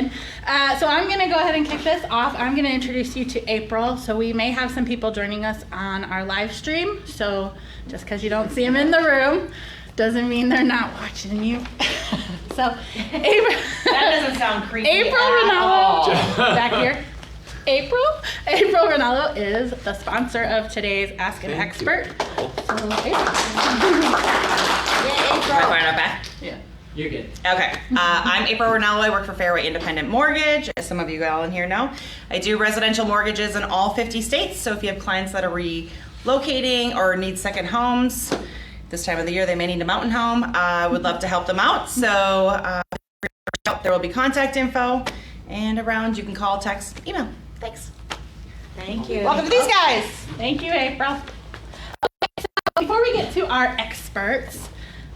in. So I'm going to go ahead and kick this off. I'm going to introduce you to April. So we may have some people joining us on our live stream. So just because you don't see them in the room doesn't mean they're not watching you. So April, that doesn't sound creepy. April Rinaldo, back here. April Rinaldo is the sponsor of today's Ask an Expert. So, April. Am I fine up back? Yeah. You're good. Okay. I'm April Rinaldo. I work for Fairway Independent Mortgage, as some of you all in here know. I do residential mortgages in all 50 states. So if you have clients that are relocating or need second homes, this time of the year they may need a mountain home, I would love to help them out. So there will be contact info, and around you can call, text, email. Thanks. Thank you. Welcome to these guys. Thank you, April. Okay, so before we get to our experts,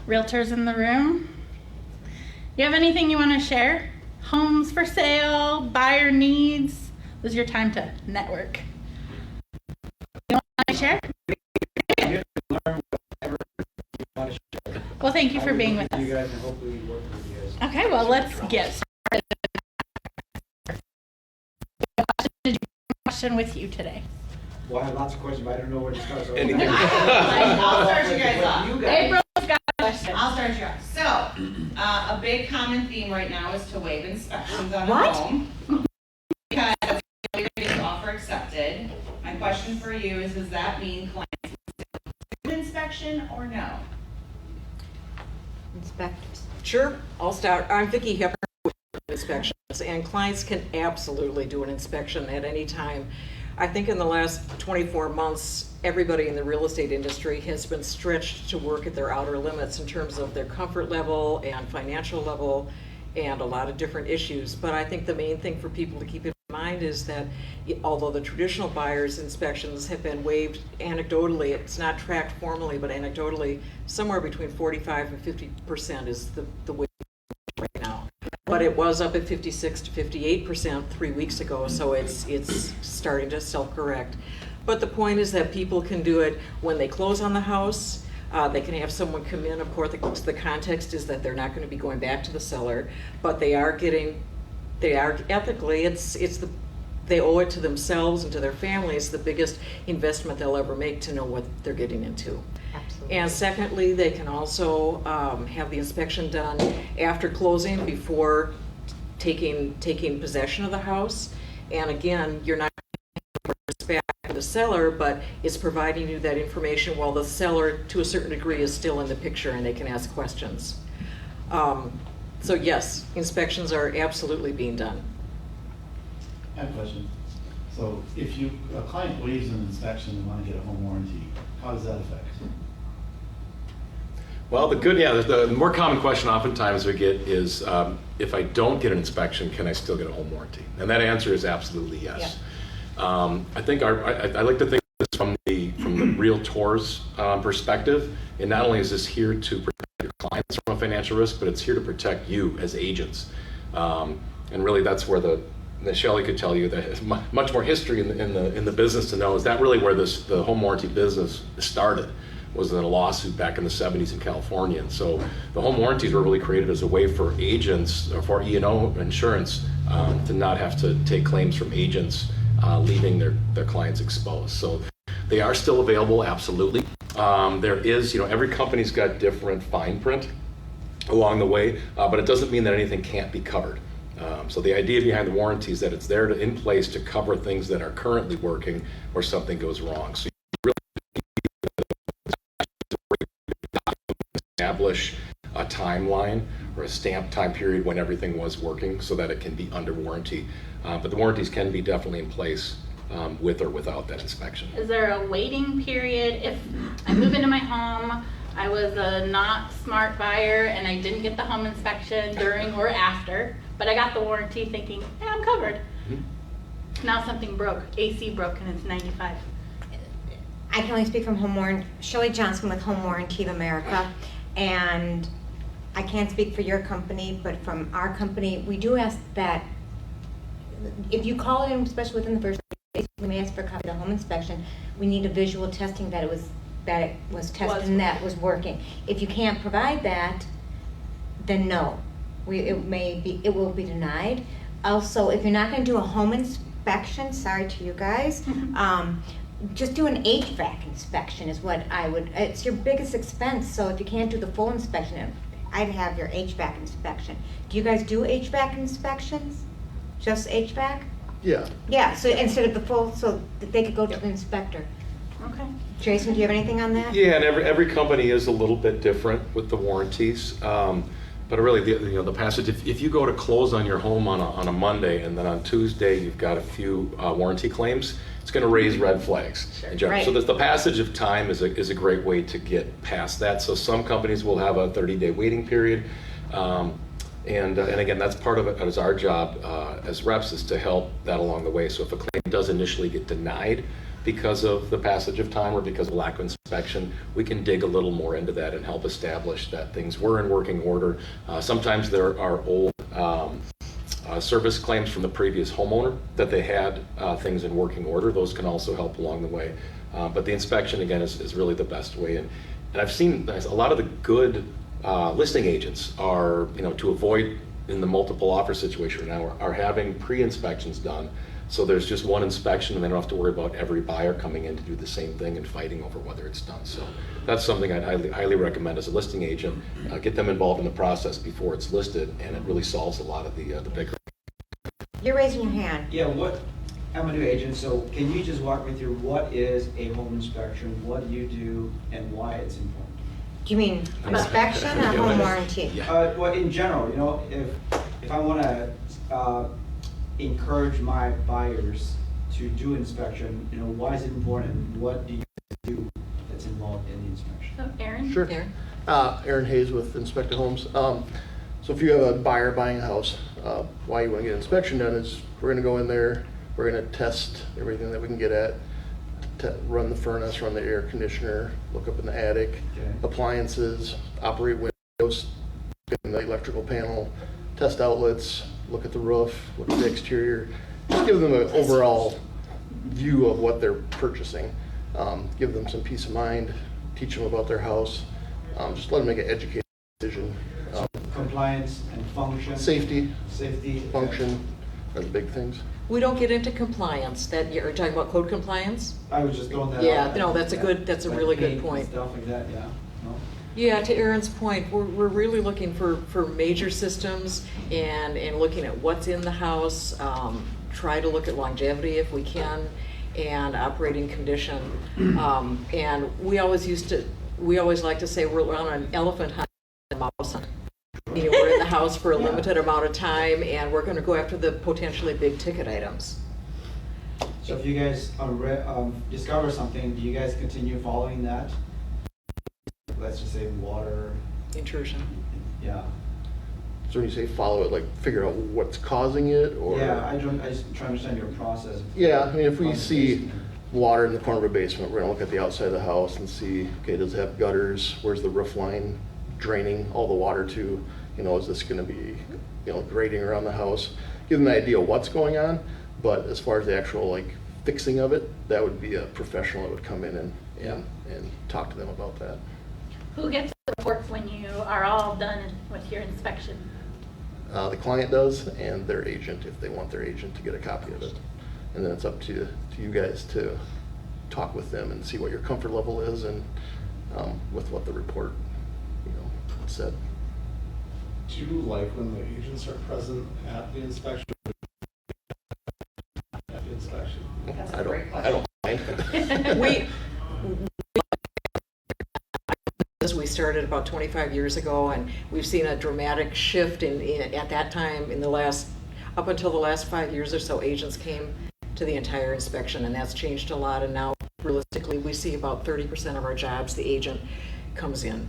realtors in the room, you have anything you want to share? Homes for sale, buyer needs? This is your time to network. You want to share? Well, thank you for being with us. You guys, and hopefully we work with you guys. Okay, well, let's get started. Question with you today. Well, I have lots of questions, but I don't know where to start. So I'll start you guys off. April's got a question. I'll start you off. So, a big common theme right now is to waive inspections on a What? home. Because we get the offer accepted. My question for you is, does that mean clients will do an inspection or no? Inspectors. Sure, I'll start. I'm Vicki Hepper with Inspections, and clients can absolutely do an inspection at any time. I think in the last 24 months, everybody in the real estate industry has been stretched to work at their outer limits in terms of their comfort level and financial level and a lot of different issues. But I think the main thing for people to keep in mind is that although the traditional buyers' inspections have been waived anecdotally, it's not tracked formally, but anecdotally, somewhere between 45 and 50% is the waive right now. But it was up at 56 to 58% 3 weeks ago, so it's starting to self-correct. But the point is that people can do it when they close on the house. They can have someone come in. Of course, the context is that they're not going to be going back to the seller, but they are ethically, they owe it to themselves and to their families, the biggest investment they'll ever make to know what they're getting into. Absolutely. And secondly, they can also have the inspection done after closing, before taking possession of the house. And again, you're not back to the seller, but it's providing you that information while the seller, to a certain degree, is still in the picture and they can ask questions. So yes, inspections are absolutely being done. I have a question. So if a client waives an inspection and want to get a home warranty, how does that affect? Well, the more common question oftentimes we get is, if I don't get an inspection, can I still get a home warranty? And that answer is absolutely yes. Yeah. I think I like to think of this from the realtor's perspective. And not only is this here to protect your clients from a financial risk, but it's here to protect you as agents. And really, that's where that Shelley could tell you that has much more history in the business to know, is that really where the home warranty business started, was in a lawsuit back in the 70s in California. And so the home warranties were really created as a way for agents, or for E&O insurance, to not have to take claims from agents, leaving their clients exposed. So they are still available, absolutely. There is, every company's got different fine print along the way, but it doesn't mean that anything can't be covered. So the idea behind the warranty is that it's there in place to cover things that are currently working or something goes wrong. So you really establish a timeline or a stamped time period when everything was working so that it can be under warranty. But the warranties can be definitely in place with or without that inspection. Is there a waiting period? If I move into my home, I was a not smart buyer and I didn't get the home inspection during or after, but I got the warranty thinking, hey, I'm covered. Mm-hmm. Now something broke, AC broke, and it's 95. I can only speak from Home Warranty, Shelley Johnson with Home Warranty of America, and I can't speak for your company, but from our company, we do ask that if you call in, especially within the first days, we may ask for a copy of the home inspection. We need a visual testing that it was tested and that was working. If you can't provide that, then no, it will be denied. also, if you're not gonna do a home inspection, sorry to you guys, just do an HVAC inspection is what I would, it's your biggest expense, so if you can't do the full inspection, I'd have your HVAC inspection. Do you guys do HVAC inspections? Just HVAC? Yeah. Yeah, so instead of the full, so that they could go to the inspector. Okay. Jason, do you have anything on that? Yeah, and every company is a little bit different with the warranties. But really, the passage, if you go to close on your home on a Monday and then on Tuesday you've got a few warranty claims, it's going to raise red flags in general. Right. So the passage of time is a great way to get past that. So some companies will have a 30-day waiting period. And again, that's part of it. That is our job as reps, is to help that along the way. So if a claim does initially get denied because of the passage of time or because of lack of inspection, we can dig a little more into that and help establish that things were in working order. Sometimes there are old service claims from the previous homeowner that they had things in working order. Those can also help along the way. But the inspection, again, is really the best way. And I've seen a lot of the good listing agents are, to avoid in the multiple offer situation now, are having pre-inspections done. So there's just one inspection and they don't have to worry about every buyer coming in to do the same thing and fighting over whether it's done. So that's something I'd highly recommend as a listing agent. Get them involved in the process before it's listed, and it really solves a lot of the bigger. You're raising your hand. Yeah, I'm a new agent, so can you just walk me through what is a home inspection, what do you do, and why it's important? Do you mean inspection or home warranty? Yeah. Well, in general, if I want to encourage my buyers to do inspection, why is it important, and what do you do that's involved in the inspection? So Aaron? Sure. Aaron? Aaron Hayes with Inspected Homes. So if you have a buyer buying a house, why you want to get an inspection done is we're going to go in there, we're going to test everything that we can get at, run the furnace, run the air conditioner, look up in the attic, Okay. appliances, operate windows, get in the electrical panel, test outlets, look at the roof, look at the exterior, just give them an overall view of what they're purchasing. Give them some peace of mind, teach them about their house, just let them make an educated decision. Compliance and function. Safety, Safety. function are the big things. We don't get into compliance. That you're talking about code compliance? I was just going that. Yeah, out. no, that's a good- that's a Like really good paint and point. Stuff like that, yeah. No? Yeah, to Aaron's point, we're really looking for major systems and looking at what's in the house, try to look at longevity if we can, and operating condition. And we always like to say we're on an elephant hunt and a mouse hunt. We're in the house for a limited amount of time, and we're going to go after the potentially big ticket items. So if you guys discover something, do you guys continue following that? Let's just say water, Intrusion. yeah. So when you say follow it, like figure out what's causing it, or? Yeah, I just try to understand your process. Yeah, I mean, if we On the see basement. water in the corner of a basement, we're gonna look at the outside of the house and see, okay, does it have gutters? Where's the roof line draining all the water to? Is this gonna be, grading around the house? Give them an idea of what's going on, but as far as the actual fixing of it, that would be a professional that would come in and talk to them about that. Who gets the report when you are all done with your inspection? The client does, and their agent, if they want their agent to get a copy of it. And then it's up to you guys to talk with them and see what your comfort level is and with what the report, said. Do you like when the agents are present at the inspection? I don't mind. We started about 25 years ago, and we've seen a dramatic shift at that time up until the last 5 years or so, agents came to the entire inspection, and that's changed a lot, and now realistically we see about 30% of our jobs the agent comes in.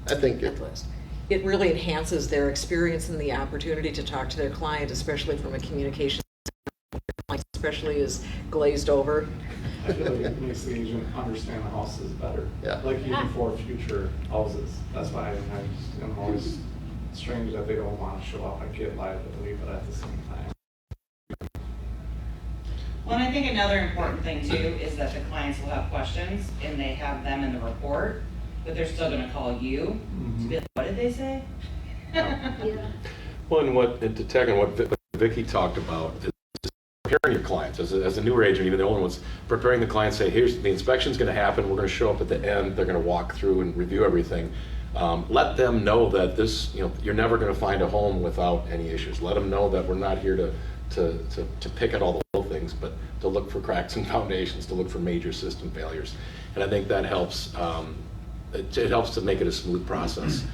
I think It really enhances their experience and the opportunity to talk to their client, especially from a communication standpoint, especially as glazed over. I feel like it makes the agent understand the houses better. Yeah. Like even for future houses. That's why I'm always strange that they don't want to show up. I get liability, but at the same time. Well, and I think another important thing too is that the clients will have questions and they have them in the report, but they're still gonna call you to be like, what did they say? Well, and to tag on what Vicki talked about is preparing your clients as a newer agent, even the older ones, preparing the clients, say, here's the inspection's going to happen, we're going to show up at the end, they're going to walk through and review everything. Let them know that this, you're never going to find a home without any issues. Let them know that we're not here to pick at all the little things, but to look for cracks in foundations, to look for major system failures. And I think that helps. It helps to make it a smooth process.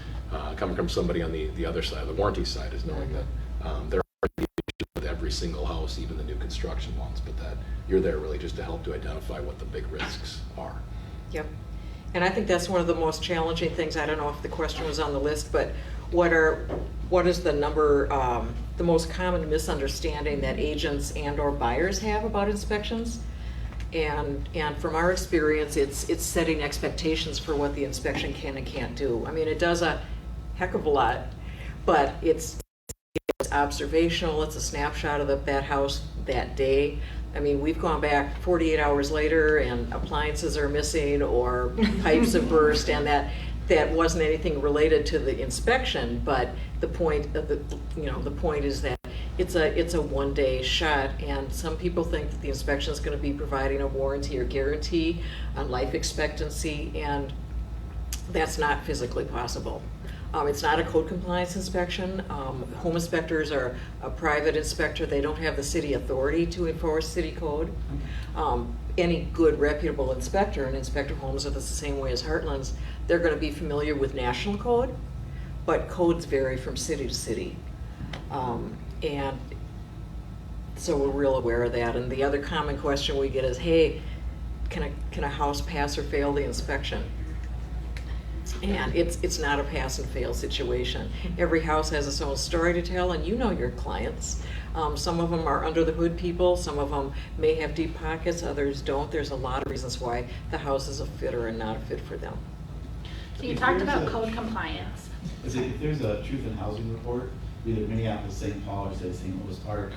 Coming from somebody on the other side, the warranty side, is knowing that there are issues with every single house, even the new construction ones, but that you're there really just to help to identify what the big risks are. Yep. And I think that's one of the most challenging things. I don't know if the question was on the list, but what is the the most common misunderstanding that agents and/or buyers have about inspections? And from our experience, it's setting expectations for what the inspection can and can't do. I mean, it does a heck of a lot, but it's observational. It's a snapshot of that house that day. I mean, we've gone back 48 hours later and appliances are missing or pipes have burst, and that wasn't anything related to the inspection, but the point of the point is that it's a one-day shot, and some people think that the inspection is going to be providing a warranty or guarantee on life expectancy, and that's not physically possible. It's not a code compliance inspection. Home inspectors are a private inspector. They don't have the city authority to enforce city code. Any good reputable inspector, and Inspector Homes are the same way as Heartland's, they're going to be familiar with national code, but codes vary from city to city. And so we're real aware of that. And the other common question we get is, hey, can a house pass or fail the inspection? And it's not a pass and fail situation. Every house has its own story to tell, and you know your clients. Some of them are under the hood people, some of them may have deep pockets, others don't. There's a lot of reasons why the house is a fit or not a fit for them. So you talked about code compliance. If there's a truth in housing report, either Minneapolis, St. Paul, or say St. Louis Park,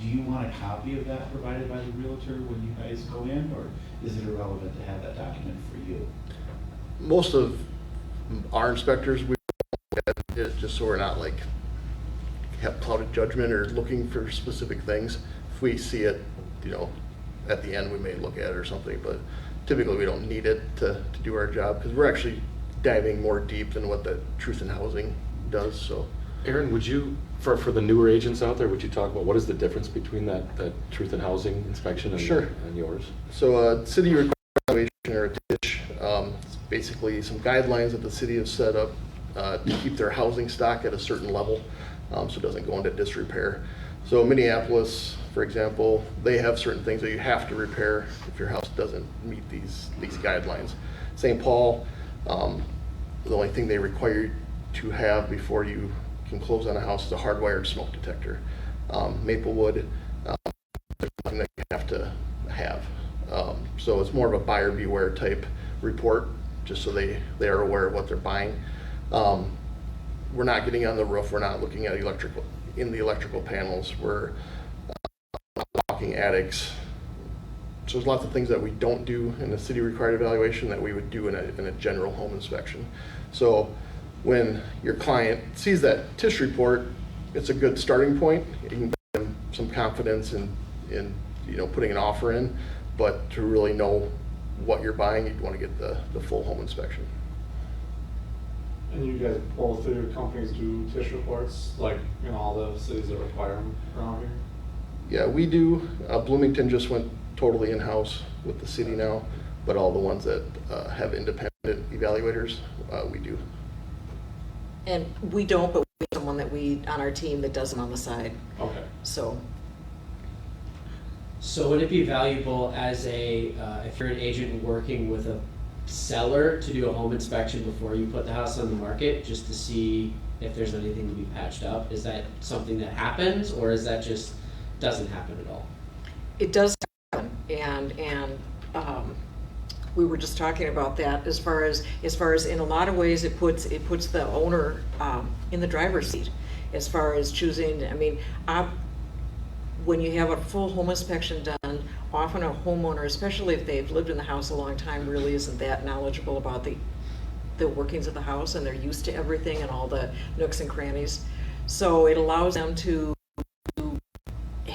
do you want a copy of that provided by the realtor when you guys go in, or is it irrelevant to have that document for you? Most of our inspectors, we look at it just so we're not like have clouded judgment or looking for specific things. If we see it, at the end we may look at it or something, but typically we don't need it to do our job, because we're actually diving more deep than what the truth in housing does. So Aaron, would you, for the newer agents out there, would you talk about what is the difference between that truth in housing inspection and, Sure. and yours? So city required evaluation, or a dish, it's basically some guidelines that the city has set up to keep their housing stock at a certain level, so it doesn't go into disrepair. So Minneapolis, for example, they have certain things that you have to repair if your house doesn't meet these guidelines. St. Paul, the only thing they require you to have before you can close on a house is a hardwired smoke detector. Maplewood, something that you have to have. So it's more of a buyer beware type report, just so they are aware of what they're buying. We're not getting on the roof. We're not looking at the electrical panels. We're walking attics. So there's lots of things that we don't do in a city required evaluation that we would do in a general home inspection. So when your client sees that TISH report, it's a good starting point. You can give them some confidence in putting an offer in, but to really know what you're buying, you'd want to get the full home inspection. And you guys, both of your companies do TISH reports, like in all the cities that require them around here? Yeah, we do. Bloomington just went totally in-house with the city now, but all the ones that have independent evaluators, we do. And we don't, but we have someone on our team that does them on the side. Okay. So would it be valuable as if you're an agent working with a seller to do a home inspection before you put the house on the market, just to see if there's anything to be patched up? Is that something that happens, or is that just doesn't happen at all? it does happen, and we were just talking about that as far as in a lot of ways it puts the owner in the driver's seat as far as choosing. I mean, when you have a full home inspection done, often a homeowner, especially if they've lived in the house a long time, really isn't that knowledgeable about the workings of the house, and they're used to everything and all the nooks and crannies. So it allows them to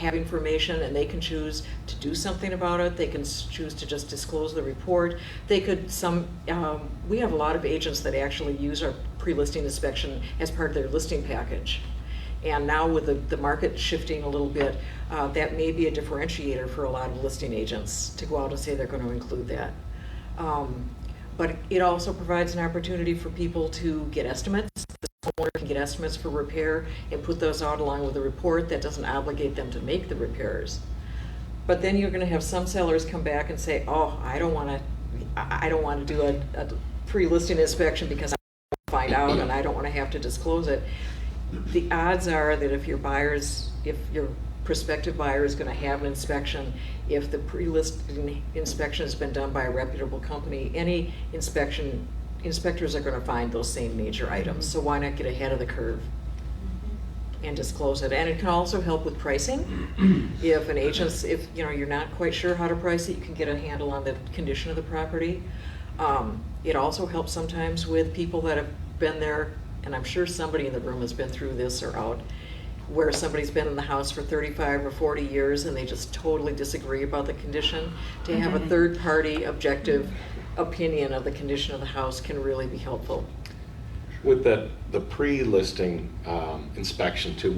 have information and they can choose to do something about it. They can choose to just disclose the report. They could, we have a lot of agents that actually use our pre-listing inspection as part of their listing package. And now with the market shifting a little bit, that may be a differentiator for a lot of listing agents to go out and say they're going to include that. But it also provides an opportunity for people to get estimates. The homeowner can get estimates for repair and put those out along with the report. That doesn't obligate them to make the repairs. But then you're going to have some sellers come back and say, "Oh, I don't want to do a pre-listing inspection because I want to find out and I don't want to have to disclose it." The odds are that if your prospective buyer is going to have an inspection, if the pre-listing inspection has been done by a reputable company, any inspectors are going to find those same major items. So why not get ahead of the curve and disclose it? And it can also help with pricing. If an agent's, if you're not quite sure how to price it, you can get a handle on the condition of the property. It also helps sometimes with people that have been there, and I'm sure somebody in the room has been through this or out, where somebody's been in the house for 35 or 40 years and they just totally disagree about the condition. To have a third-party objective opinion of the condition of the house can really be helpful. With the pre-listing inspection too,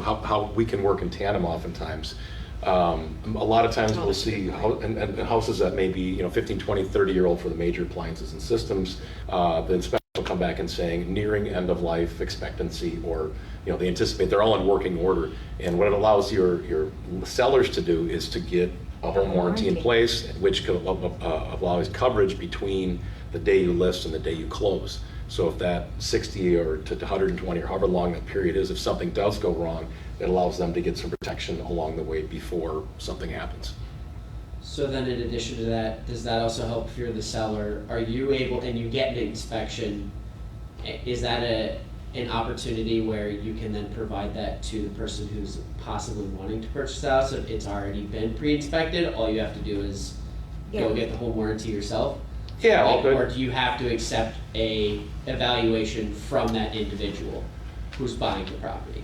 how we can work in tandem oftentimes. A lot of times we'll see and houses that may be 15, 20, 30-year-old for the major appliances and systems. The inspection will come back and saying nearing end of life expectancy, or they anticipate they're all in working order. And what it allows your sellers to do is to get a home warranty in place, which could allow coverage between the day you list and the day you close. So if that 60 or to 120 or however long that period is, if something does go wrong, it allows them to get some protection along the way before something happens. So then in addition to that, does that also help if you're the seller? Are you able, and you get an inspection, is that an opportunity where you can then provide that to the person who's possibly wanting to purchase the house? If it's already been pre-inspected, all you have to do is go get the home warranty yourself? Yeah, all good. Or do you have to accept a evaluation from that individual who's buying the property?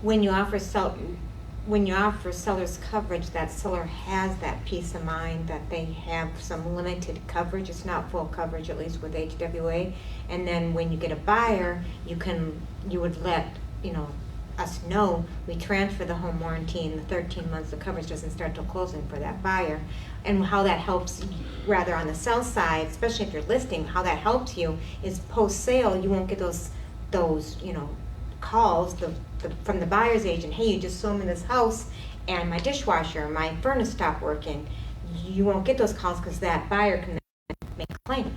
When you offer seller's coverage, that seller has that peace of mind that they have some limited coverage. It's not full coverage, at least with HWA. And then when you get a buyer, you would let us know. We transfer the home warranty, and the 13 months of coverage doesn't start till closing for that buyer. And how that helps, rather on the sell side, especially if you're listing, how that helps you is post-sale, you won't get those calls from the buyer's agent. Hey, you just sold me this house and my dishwasher, my furnace stopped working. You won't get those calls because that buyer can make a claim.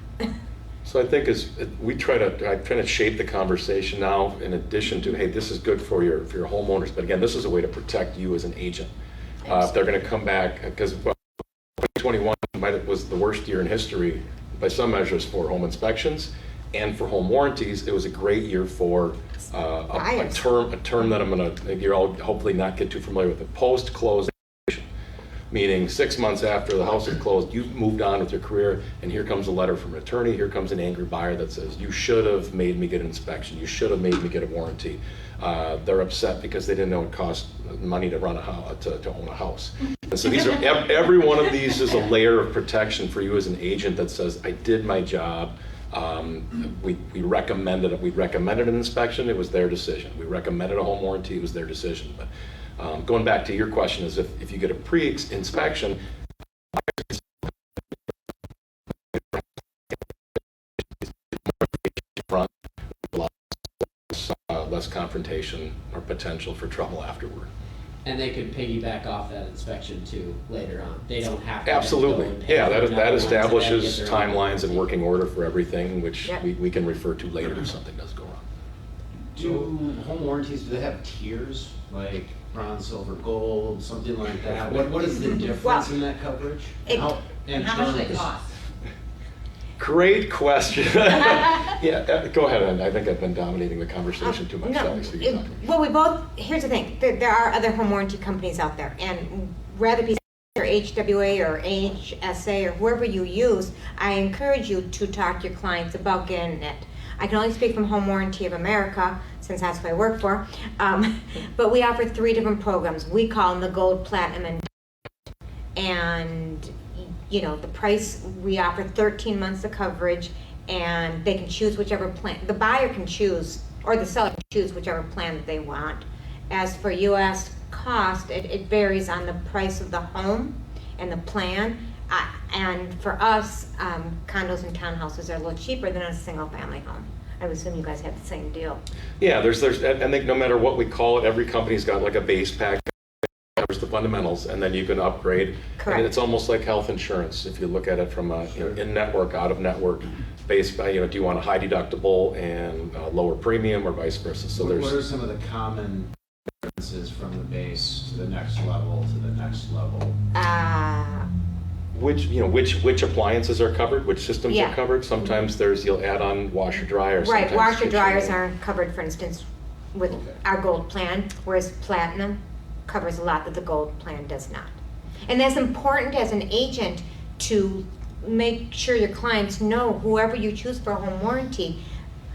So I think I try to shape the conversation now, in addition to, hey, this is good for your homeowners, but again, this is a way to protect you as an agent. If they're going to come back, because 2021 was the worst year in history by some measures for home inspections and for home warranties. It was a great year for a term that I'm going to, you're all hopefully not get too familiar with, the post-close, meaning 6 months after the house is closed, you've moved on with your career, and here comes a letter from an attorney, here comes an angry buyer that says, you should have made me get an inspection, you should have made me get a warranty. They're upset because they didn't know it cost money to run a house, to own a house. And so these are, every one of these is a layer of protection for you as an agent that says, I did my job. We recommended an inspection, it was their decision. We recommended a home warranty, it was their decision. But going back to your question, is if you get a pre-inspection, less confrontation or potential for trouble afterward. And they could piggyback off that inspection too later on. They don't have to. Absolutely. Yeah, that establishes timelines and warranty. working order for everything, which Yep. we can refer to later if something does go wrong. Do home warranties, do they have tiers, like bronze, silver, gold, something like that? What is the difference in that coverage? It- And How much do they terms? cost? Great question. Yeah, go ahead. I think I've been dominating the conversation too much. Sally, so you talk. Here's the thing, there are other home warranty companies out there, and rather be or HWA or HSA or whoever you use, I encourage you to talk to your clients about getting it. I can only speak from Home Warranty of America, since that's what I work for. But we offer 3 different programs. We call them the Gold, Platinum, and you know, the price, we offer 13 months of coverage, and they can choose whichever plan. The buyer can choose, or the seller can choose whichever plan that they want. As for U.S. cost, it varies on the price of the home and the plan. And for us, condos and townhouses are a little cheaper than a single-family home. I would assume you guys have the same deal. Yeah, there's. I think no matter what we call it, every company's got like a base package that covers the fundamentals, and then you can upgrade. Correct. And it's almost like health insurance if you look at it from a in-network, out-of-network base. Do you want a high deductible and lower premium, or vice versa? So What are some of the common differences from the base to the next level to the next level? Which appliances are covered, which systems Yeah. are covered. Sometimes you'll add on washer dryer. Right, sometimes washer kitchen. dryers aren't covered, for instance, with Okay. our Gold plan, whereas Platinum covers a lot that the Gold plan does not. And that's important as an agent to make sure your clients know, whoever you choose for a home warranty,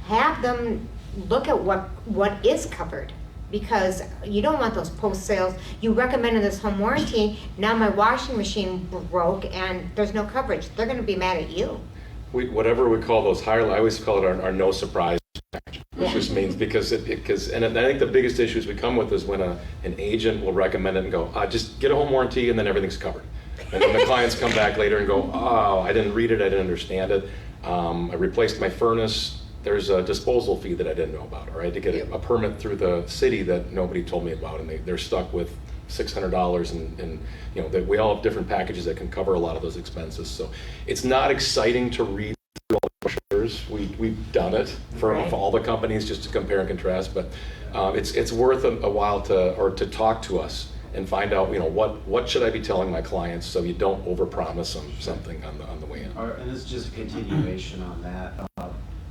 have them look at what is covered. Because you don't want those post sales. You recommended this home warranty, now my washing machine broke and there's no coverage. They're gonna be mad at you. Whatever we call those higher, I always call it our no surprise package, which Yeah. just means and I think the biggest issues we come with is when an agent will recommend it and go, just get a home warranty and then everything's covered. And then the clients come back later and go, oh, I didn't read it, I didn't understand it. I replaced my furnace. There's a disposal fee that I didn't know about, or I had to get a permit through the city that nobody told me about, and they're stuck with $600, and that we all have different packages that can cover a lot of those expenses. So it's not exciting to read through all the brochures. We've done it for all the companies just to compare and contrast, but it's worth a while to talk to us and find out what should I be telling my clients so you don't overpromise them something on the way in. And this is just a continuation on that.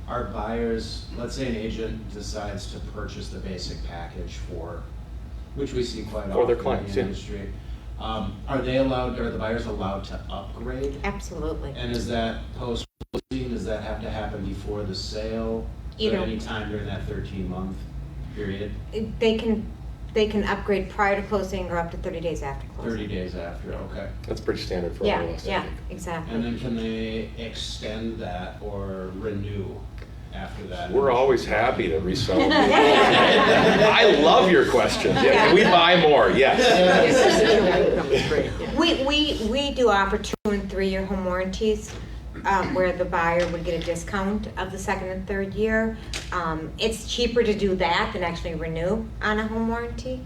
Our buyers, let's say an agent decides to purchase the basic package which we see quite often their clients, in the industry. Are the buyers allowed to upgrade? Absolutely. And is that post-closing, does that have to happen before the sale? Either. At any time during that 13-month period? They can upgrade prior to closing or up to 30 days after closing. 30 days after, okay. That's pretty standard for all of us. I think. Exactly. And then can they extend that or renew after that? We're always happy to resell. I love your question. Yeah, can we buy more? Yes. We do offer 2 and 3 year home warranties, where the buyer would get a discount of the 2nd and 3rd year. It's cheaper to do that than actually renew on a home warranty.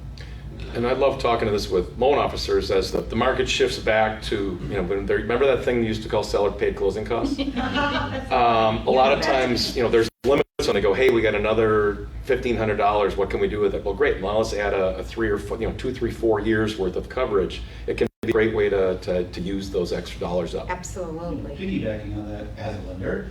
And I love talking to this with loan officers as the market shifts back to, when remember that thing they used to call seller paid closing costs? A lot of times, there's limits when they go, hey, we got another $1,500, what can we do with it? Well, great, well, let's add a 2, 3, 4 years worth of coverage. It can be a great way to use those extra dollars up. Absolutely. Piggybacking on that, as a lender,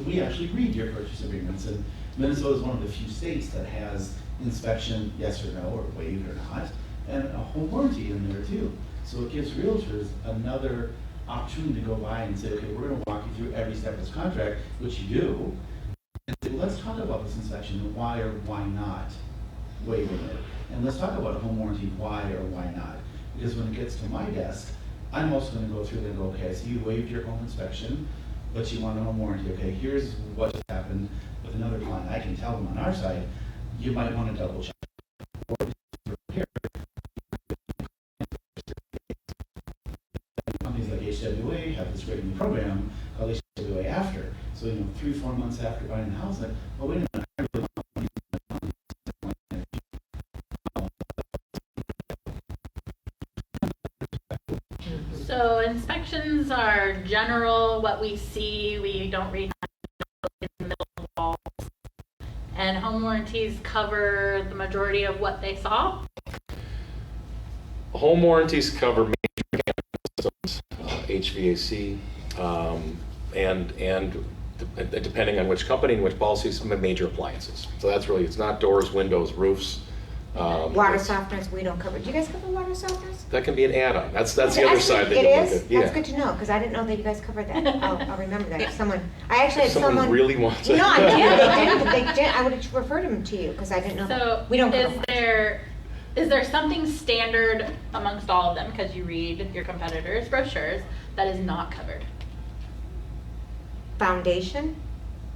we actually read your purchase agreements, and Minnesota is one of the few states that has inspection, yes or no, or waived or not, and a home warranty in there too. So it gives realtors another opportunity to go by and say, okay, we're going to walk you through every step of this contract, which you do, and say, let's talk about this inspection and why or why not waiving it. And let's talk about a home warranty, why or why not. Because when it gets to my desk, I'm also going to go through and go, okay, so you waived your home inspection, but you want a home warranty. Okay, here's what happened with another client. I can tell them on our side, you might want to double check. Companies like HWA have this great new program called HWA After. So 3-4 months after buying the house, like, well, wait a minute, I really want So inspections are general, what we see, we don't read in the middle of the walls. And home warranties cover the majority of what they saw. Home warranties cover major mechanical systems, HVAC, and depending on which company and which policies, some major appliances. So that's really, it's not doors, windows, roofs, Water softeners, we don't cover. Do you guys cover water softeners? That can be an add-on. That's the Actually, other side that it you look is? at. Yeah. That's good to know, because I didn't know that you guys covered that. I'll remember that. If someone, I actually had If someone someone. really wants it. No, I didn't. They didn't. I would have referred them to you, because I didn't know So that. We don't cover. is there something standard amongst all of them, because you read your competitors' brochures, that is not covered? Foundation,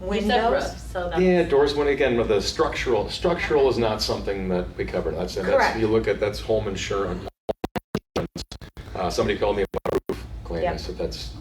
You said windows. roofs, so that's. Yeah, doors, when again, with the structural is not something that we cover. That's Correct. you look at, that's home insurance. Somebody called me about a roof claim. I Yep. said, that's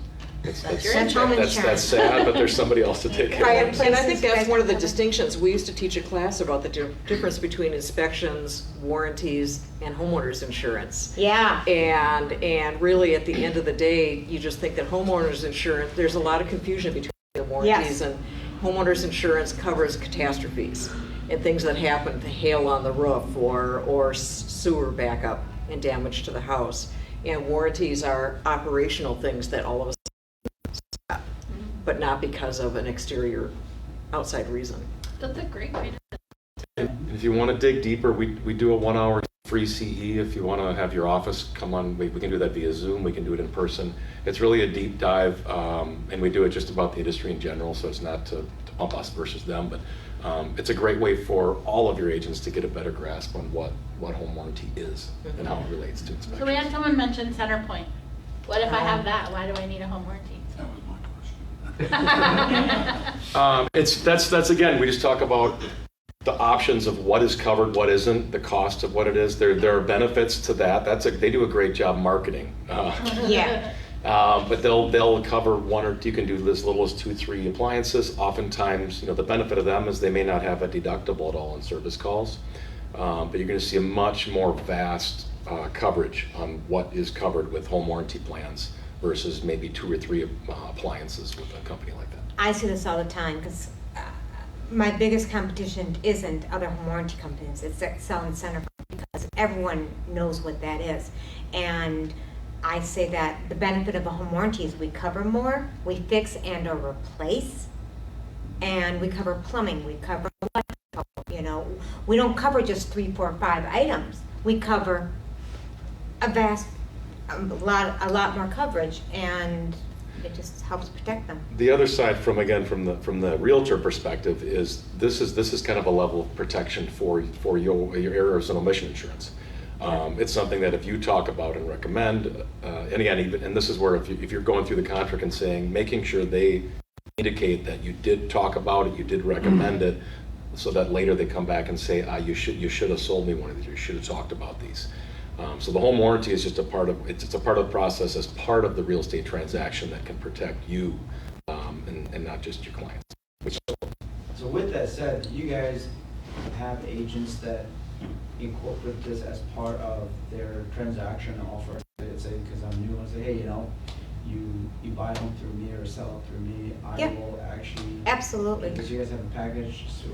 your insurance. home that's insurance. sad, but there's somebody else to take care of it. And I think Places you that's guys one of the cover. distinctions. We used to teach a class about the difference between inspections, warranties, and homeowners insurance. Yeah. And really, at the end of the day, you just think that homeowners insurance, there's a lot of confusion between the warranties, and homeowners insurance covers catastrophes and things that happen, to hail on the roof or sewer backup and damage to the house. And warranties are operational things that all of us stop, but not because of an exterior outside reason. That's a great way to. If you want to dig deeper, we do a 1 hour free CE. If you want to have your office come on, we can do that via Zoom. We can do it in person. It's really a deep dive, and we do it just about the industry in general, so it's not to pump us versus them, but it's a great way for all of your agents to get a better grasp on what home warranty is and how it relates to inspections. So we had someone mention center point. What if I have that? Why do I need a home warranty? That was my question. That's again, we just talk about the options of what is covered, what isn't, the cost of what it is. There are benefits to that. They do a great job marketing. Yeah. But they'll cover one or you can do as little as 2-3 appliances. Oftentimes, the benefit of them is they may not have a deductible at all on service calls, but you're going to see a much more vast coverage on what is covered with home warranty plans versus maybe 2 or 3 appliances with a company like that. I see this all the time, because my biggest competition isn't other home warranty companies. It's selling center point, because everyone knows what that is. And I say that the benefit of a home warranty is we cover more, we fix and or replace, and we cover plumbing, we cover electrical, we don't cover just 3, 4, 5 items. We cover a lot more coverage, and it just helps protect them. The other side, from the realtor perspective, is this is kind of a level of protection for your errors and omission insurance. It's something that if you talk about and recommend, and this is where if you're going through the contract and saying, making sure they indicate that you did talk about it, you did recommend it, so that later they come back and say, you should have sold me one of these, or you should have talked about these. So the home warranty is just a part of the process as part of the real estate transaction that can protect you and not just your clients. So with that said, you guys have agents that incorporate this as part of their transaction offer. Let's say, because I'm new, I say, hey, you buy a home through me or sell it through me, I will actually. Absolutely. Because you guys have a package, so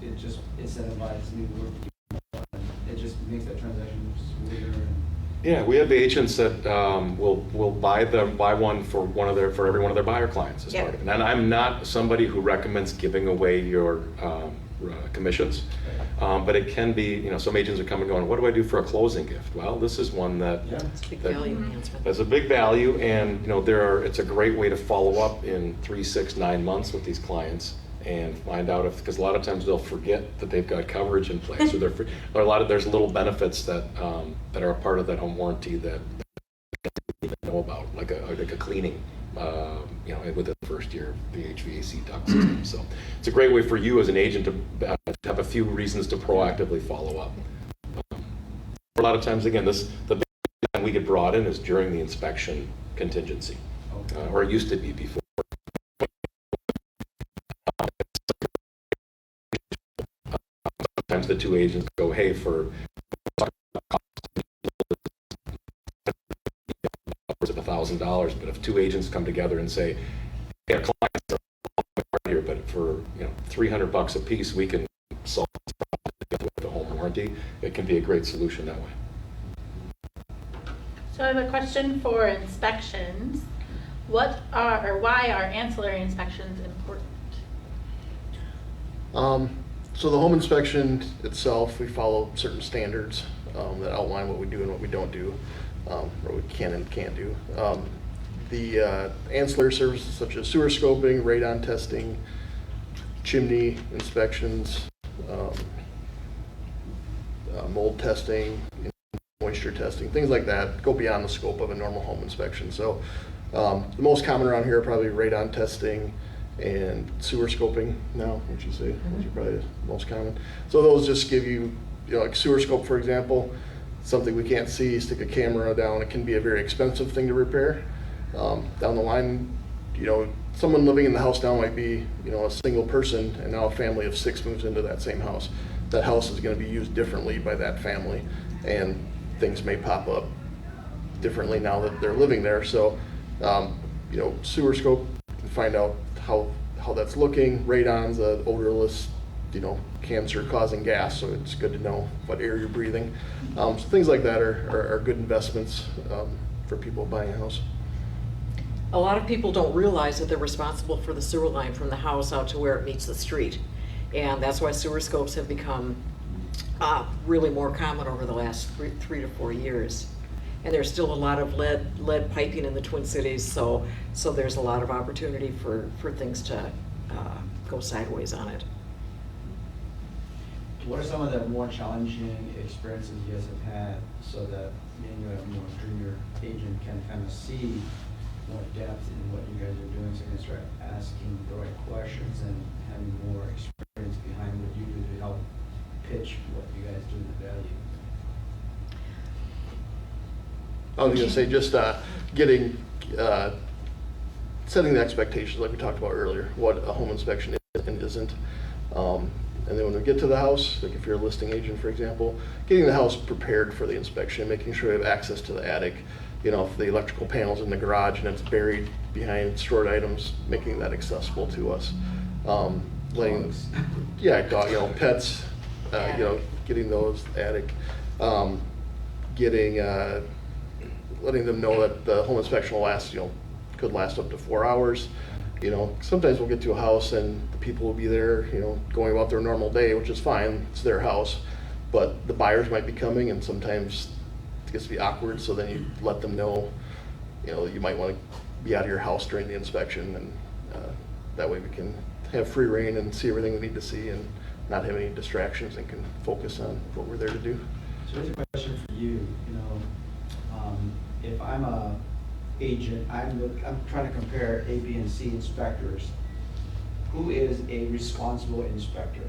it just incentivizes me to work with you. It just makes that transaction smoother. Yeah, we have agents that will buy one for every one of their buyer clients as part of it. And I'm not somebody who recommends giving away your commissions, but it can be. Some agents are coming going, what do I do for a closing gift? Well, this is one that It's a big value enhancement. has a big value, and it's a great way to follow up in 3, 6, 9 months with these clients and find out because a lot of times they'll forget that they've got coverage in place, or there's little benefits that are a part of that home warranty that they don't even know about, like a cleaning, within the first year of the HVAC duct system. So it's a great way for you as an agent to have a few reasons to proactively follow up. A lot of times, again, the big time we get brought in is during the inspection contingency, or it used to be before. Sometimes the 2 agents go, hey, for $1,000, but if 2 agents come together and say, hey, our clients are here, but for $300 a piece, we can solve this problem with the home warranty. It can be a great solution that way. So I have a question for inspections. Why are ancillary inspections important? So the home inspection itself, we follow certain standards that outline what we do and what we don't do, or we can and can't do. The ancillary services such as sewer scoping, radon testing, chimney inspections, mold testing, moisture testing, things like that go beyond the scope of a normal home inspection. So the most common around here are probably radon testing and sewer scoping now, would you say? Those are probably the most common. So those just give you, like sewer scope, for example, something we can't see, stick a camera down. It can be a very expensive thing to repair. Down the line, someone living in the house now might be, a single person, and now a family of 6 moves into that same house. That house is going to be used differently by that family, and things may pop up differently now that they're living there. So, sewer scope, find out how that's looking. Radon's an odorless, cancer-causing gas, so it's good to know what air you're breathing. So things like that are good investments for people buying a house. A lot of people don't realize that they're responsible for the sewer line from the house out to where it meets the street. And that's why sewer scopes have become really more common over the last 3 to 4 years. And there's still a lot of lead piping in the Twin Cities, so there's a lot of opportunity for things to go sideways on it. What are some of the more challenging experiences you guys have had so that you a more junior agent can kind of see more depth in what you guys are doing, so you can start asking the right questions and having more experience behind what you do to help pitch what you guys do in the value? I was going to say just getting, setting the expectations like we talked about earlier, what a home inspection is and isn't. And then when we get to the house, like if you're a listing agent, for example, getting the house prepared for the inspection, making sure we have access to the attic. If the electrical panel's in the garage and it's buried behind stored items, making that accessible to us. Pets, getting those attic, letting them know that the home inspection will last, could last up to 4 hours. Sometimes we'll get to a house and the people will be there, going about their normal day, which is fine, it's their house, but the buyers might be coming, and sometimes it gets to be awkward, so then you let them know, you might want to be out of your house during the inspection, and that way we can have free reign and see everything we need to see and not have any distractions and can focus on what we're there to do. So here's a question for you. If I'm a agent, I'm trying to compare A, B, and C inspectors. Who is a responsible inspector?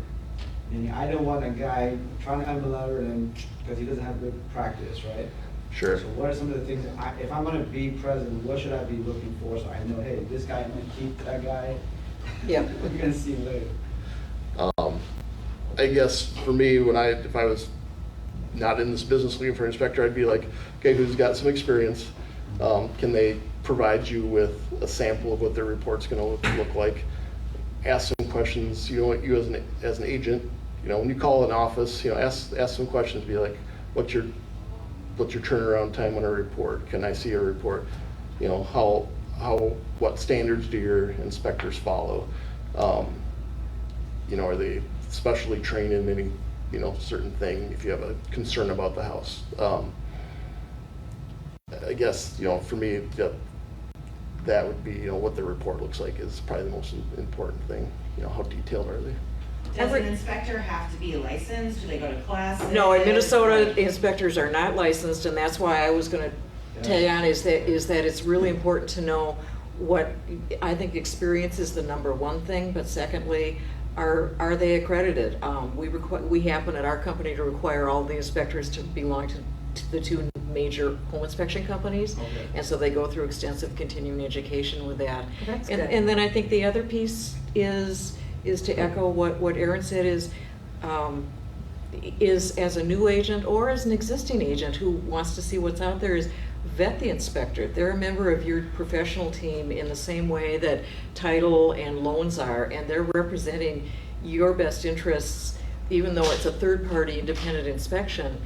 Meaning, I don't want a guy trying to climb a ladder and because he doesn't have good practice, right? Sure. So what are some of the things, if I'm going to be president, what should I be looking for so I know, hey, this guy, I'm going to keep that guy. Yeah. We're going to see later. I guess for me, if I was not in this business looking for an inspector, I'd be like, okay, who's got some experience? Can they provide you with a sample of what their report's going to look like? Ask some questions. You as an agent, when you call an office, ask some questions. Be like, what's your turnaround time on a report? Can I see a report? What standards do your inspectors follow? Are they specially trained in any certain thing if you have a concern about the house? I guess for me that would be what the report looks like is probably the most important thing. How detailed are they? Does an inspector have to be licensed? Do they go to classes? No, in Minnesota, inspectors are not licensed, and that's why I was going to tell you on is that it's really important to know what I think experience is the number one thing, but secondly, are they accredited? We happen at our company to require all the inspectors to belong to the 2 major home inspection companies, Okay. and so they go through extensive continuing education with that. That's and, good. and then I think the other piece is to echo what Aaron said is as a new agent or as an existing agent who wants to see what's out there is vet the inspector. They're a member of your professional team in the same way that title and loans are, and they're representing your best interests, even though it's a third-party independent inspection.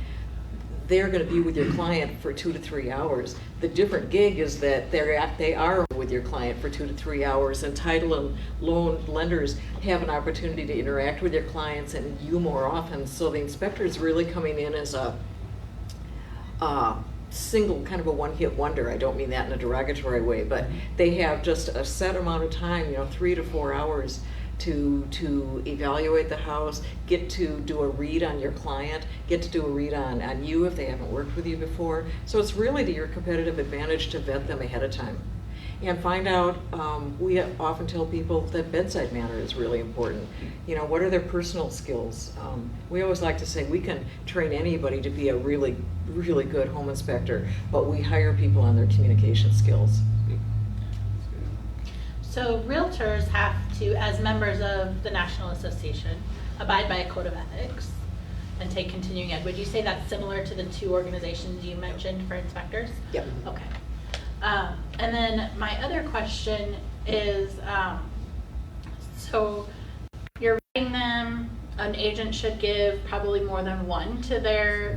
they're gonna be with your client for 2 to 3 hours. The different gig is that they are with your client for 2 to 3 hours, and title and loan lenders have an opportunity to interact with your clients and you more often. So the inspector is really coming in as a single, kind of a one-hit wonder. I don't mean that in a derogatory way, but they have just a set amount of time, 3 to 4 hours to evaluate the house, get to do a read on your client, get to do a read on you if they haven't worked with you before. So it's really to your competitive advantage to vet them ahead of time. And find out, we often tell people that bedside manner is really important. What are their personal skills? We always like to say we can train anybody to be a really, really good home inspector, but we hire people on their communication skills. So realtors have to, as members of the National Association, abide by a code of ethics and take continuing ed. Would you say that's similar to the two organizations you mentioned for inspectors? Yep. Okay. And then my other question is, so you're writing them, an agent should give probably more than one to their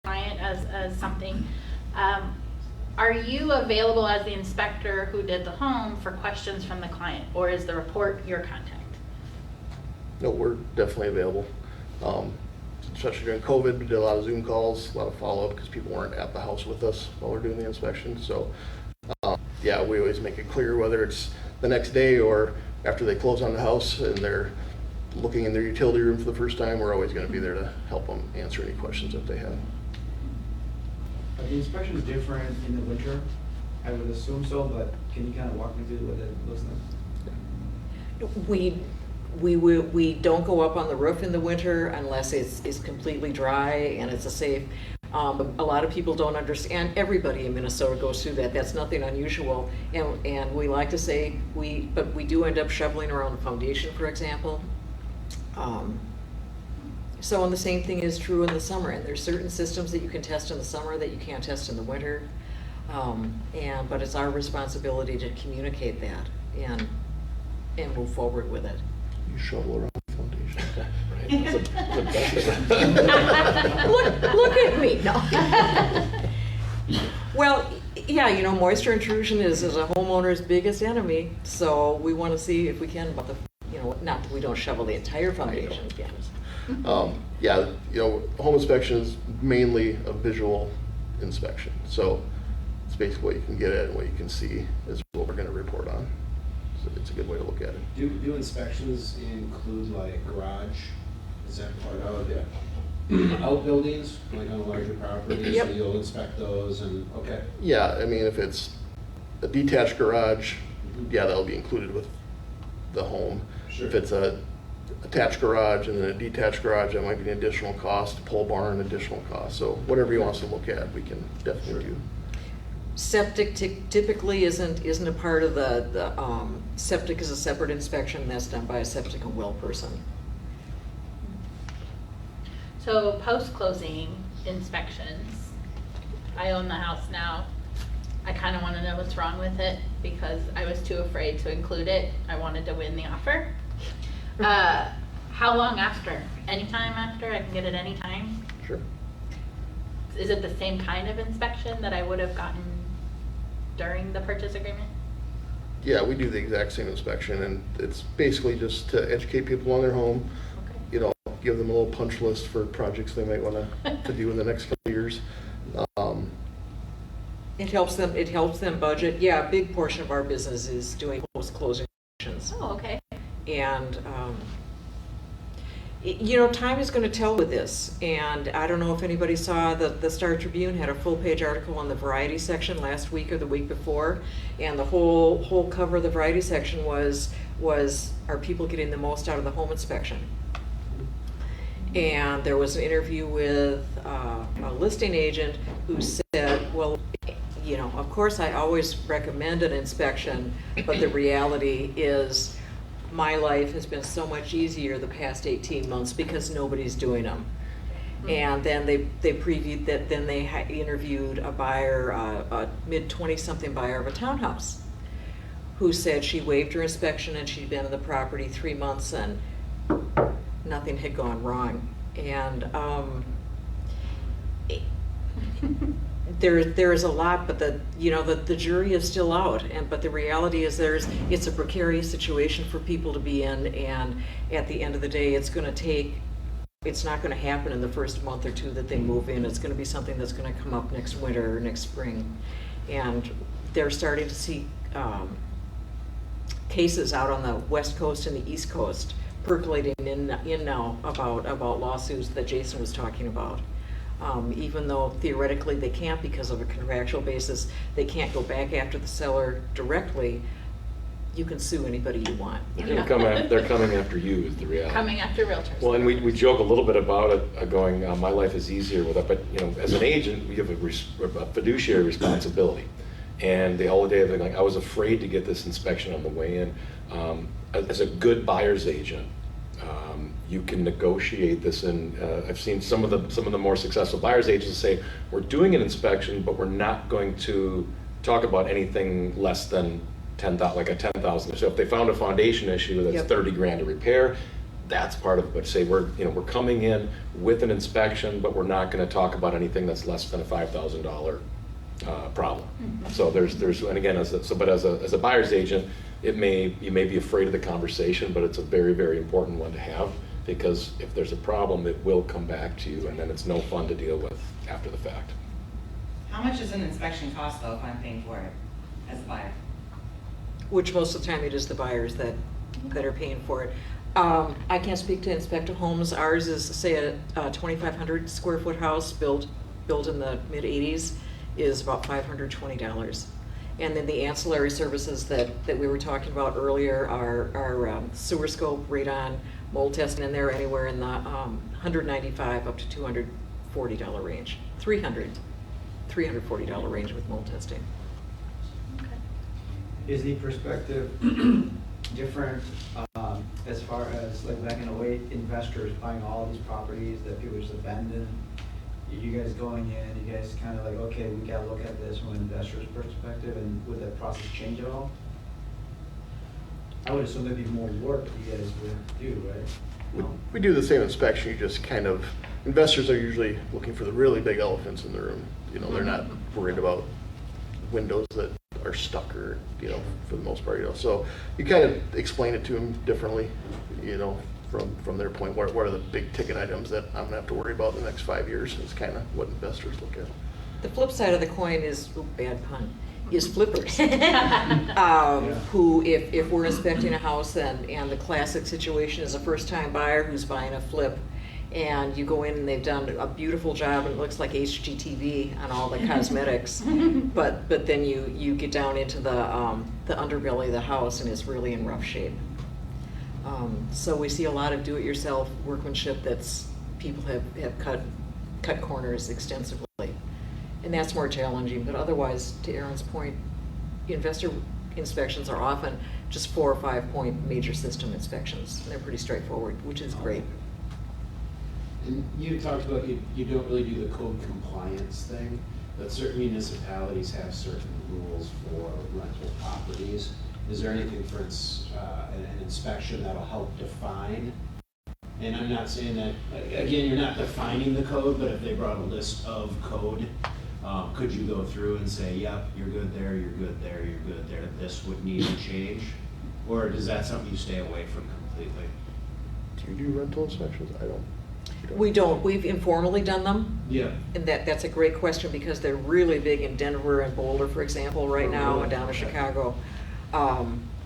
client as something. Are you available as the inspector who did the home for questions from the client, or is the report your contact? No, we're definitely available. Especially during COVID, we did a lot of Zoom calls, a lot of follow-up because people weren't at the house with us while we're doing the inspection. So yeah, we always make it clear whether it's the next day or after they close on the house and they're looking in their utility room for the first time, we're always going to be there to help them answer any questions that they have. Are the inspections different in the winter? I would assume so, but can you kind of walk me through what that looks like? We don't go up on the roof in the winter unless it's completely dry and it's a safe. A lot of people don't understand. Everybody in Minnesota goes through that. That's nothing unusual. And we like to say but we do end up shoveling around the foundation, for example. So, and the same thing is true in the summer. And there's certain systems that you can test in the summer that you can't test in the winter. But it's our responsibility to communicate that and move forward with it. You shovel around the foundation. Right? That's the best. Look at me. No. Well, yeah, moisture intrusion is a homeowner's biggest enemy. So we want to see if we can about the, not that we don't shovel the entire foundation again. Yeah, home inspection is mainly a visual inspection. So it's basically what you can get at and what you can see is what we're going to report on. So it's a good way to look at it. Do inspections include like garage? Is that part of it? Outbuildings, like on larger properties? Yep. So you'll inspect those and, okay. Yeah, I mean, if it's a detached garage, yeah, that'll be included with the home. Sure. If it's a attached garage and then a detached garage, that might be an additional cost. Pole barn, additional cost. So whatever you want us to look at, we can definitely do. Septic typically isn't a part of the septic is a separate inspection that's done by a septic and well person. So post-closing inspections, I own the house now. I kind of want to know what's wrong with it because I was too afraid to include it. I wanted to win the offer. How long after? Anytime after? I can get it anytime? Sure. Is it the same kind of inspection that I would have gotten during the purchase agreement? Yeah, we do the exact same inspection, and it's basically just to educate people on their home. Okay. Give them a little punch list for projects they might want to do in the next couple of years. It helps them budget. Yeah, a big portion of our business is doing post-closing inspections. Oh, okay. And time is going to tell with this. And I don't know if anybody saw the Star Tribune had a full-page article on the variety section last week or the week before, and the whole cover of the variety section was are people getting the most out of the home inspection? And there was an interview with a listing agent who said, well, of course I always recommend an inspection, but the reality is my life has been so much easier the past 18 months because nobody's doing them. Mm-hmm. And then they previewed that, then they interviewed a buyer, a mid-20-something buyer of a townhouse, who said she waived her inspection and she'd been in the property 3 months and nothing had gone wrong. And there is a lot, but the jury is still out, but the reality is it's a precarious situation for people to be in, and at the end of the day, it's not going to happen in the first month or two that they move in. It's going to be something that's going to come up next winter or next spring, and they're starting to see cases out on the West Coast and the East Coast percolating in now about lawsuits that Jason was talking about. Even though theoretically they can't, because of a contractual basis, they can't go back after the seller directly. You can sue anybody you want. They're coming after you is the reality. Coming after realtors. Well, and we joke a little bit about it, going, my life is easier with it, but as an agent, we have a fiduciary responsibility. And the whole day of like, I was afraid to get this inspection on the way in. As a good buyer's agent, you can negotiate this, and I've seen some of the more successful buyer's agents say, we're doing an inspection, but we're not going to talk about anything less than $10,000. So if they found a foundation issue that's $30,000 to repair, that's part of it. But say we're coming in with an inspection, but we're not going to talk about anything that's less than a $5,000 problem. Mm-hmm. So there's and again as a buyer's agent, you may be afraid of the conversation, but it's a very, very important one to have, because if there's a problem, it will come back to you, and then it's no fun to deal with after the fact. How much does an inspection cost though if I'm paying for it as a buyer? Which most of the time it is the buyers that are paying for it. I can't speak to inspector homes. Ours is, say, a 2,500 square foot house built in the mid 80s is about $520. And then the ancillary services that we were talking about earlier are sewer scope, radon, mold testing, and they're anywhere in the $195 up to $240 range. $340 range with mold testing. Is the perspective different as far as like back in the way investors buying all these properties that people just abandon? You guys going in, you guys kind of like, okay, we gotta look at this from an investor's perspective, and would that process change at all? I would assume there'd be more work you guys would do, right? No? We do the same inspection, you just kind of, investors are usually looking for the really big elephants in the room. They're not worried about windows that are stuck or, for the most part, So you kind of explain it to them differently, from their point, what are the big ticket items that I'm gonna have to worry about in the next 5 years is kind of what investors look at. The flip side of the coin is, bad pun, is flippers. Who, if we're inspecting a house and the classic situation is a first time buyer who's buying a flip, and you go in and they've done a beautiful job and it looks like HGTV on all the cosmetics, but then you get down into the underbelly of the house and it's really in rough shape. So we see a lot of do-it-yourself workmanship that's people have cut corners extensively, and that's more challenging. But otherwise, to Aaron's point, investor inspections are often just 4 or 5 point major system inspections. They're pretty straightforward, which is great. And you talked about you don't really do the code compliance thing, but certain municipalities have certain rules for rental properties. Is there anything for an inspection that'll help define? And I'm not saying that, again, you're not defining the code, but if they brought a list of code, could you go through and say, yep, you're good there, you're good there, you're good there, this would need to change? Or is that something you stay away from completely? Do you do rental inspections? I don't. We don't. We've informally done them. Yeah. And that's a great question, because they're really big in Denver and Boulder, for example, right now, and down in Chicago.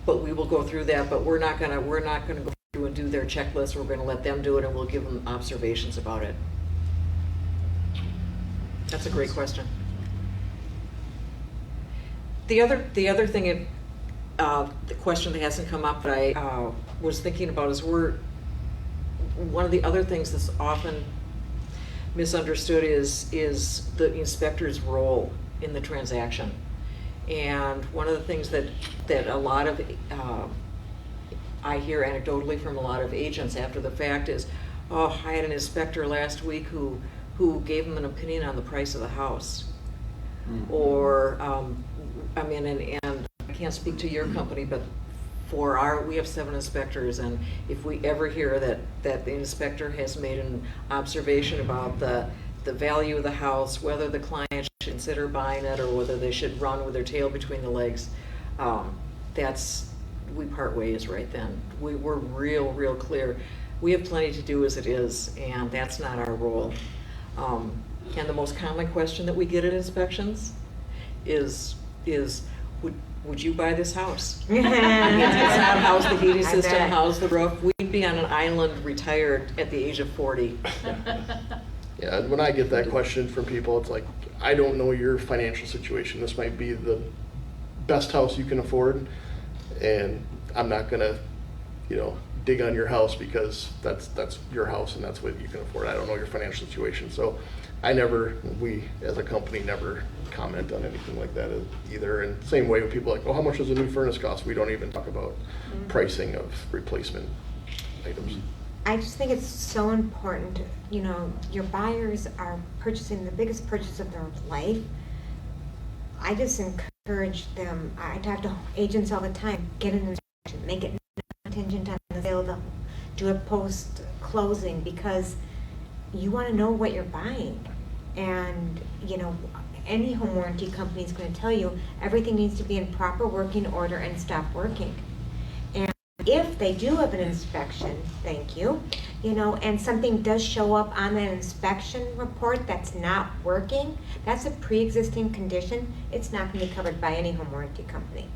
But we will go through that, but we're not gonna go through and do their checklist. We're gonna let them do it, and we'll give them observations about it. That's a great question. The other thing, the question that hasn't come up that I was thinking about is one of the other things that's often misunderstood is the inspector's role in the transaction. And one of the things that a lot of I hear anecdotally from a lot of agents after the fact is, oh, I had an inspector last week who gave them an opinion on the price of the house. Mm-hmm. Or and I can't speak to your company, but we have 7 inspectors, and if we ever hear that the inspector has made an observation about the the value of the house, whether the client should consider buying it or whether they should run with their tail between the legs, we part ways right then. We're real clear. We have plenty to do as it is, and that's not our role. And the most common question that we get at inspections is would you buy this house? It's not how's the heating I system, bet. how's the roof. We'd be on an island retired at the age of 40. Yeah, and when I get that question from people, it's like, I don't know your financial situation. This might be the best house you can afford, and I'm not gonna, dig on your house because that's your house and that's what you can afford. I don't know your financial situation. So we as a company never comment on anything like that either. And same way with people like, oh, how much does a new furnace cost? We don't even talk about pricing of replacement items. I just think it's so important, your buyers are purchasing the biggest purchase of their life. I just encourage them, I talk to agents all the time, get an inspection, make it contingent on the sale, do it post-closing, because you want to know what you're buying. And, any home warranty company is going to tell you everything needs to be in proper working order and stop working. And if they do have an inspection, thank you, and something does show up on that inspection report that's not working, that's a pre-existing condition. It's not going to be covered by any home warranty company.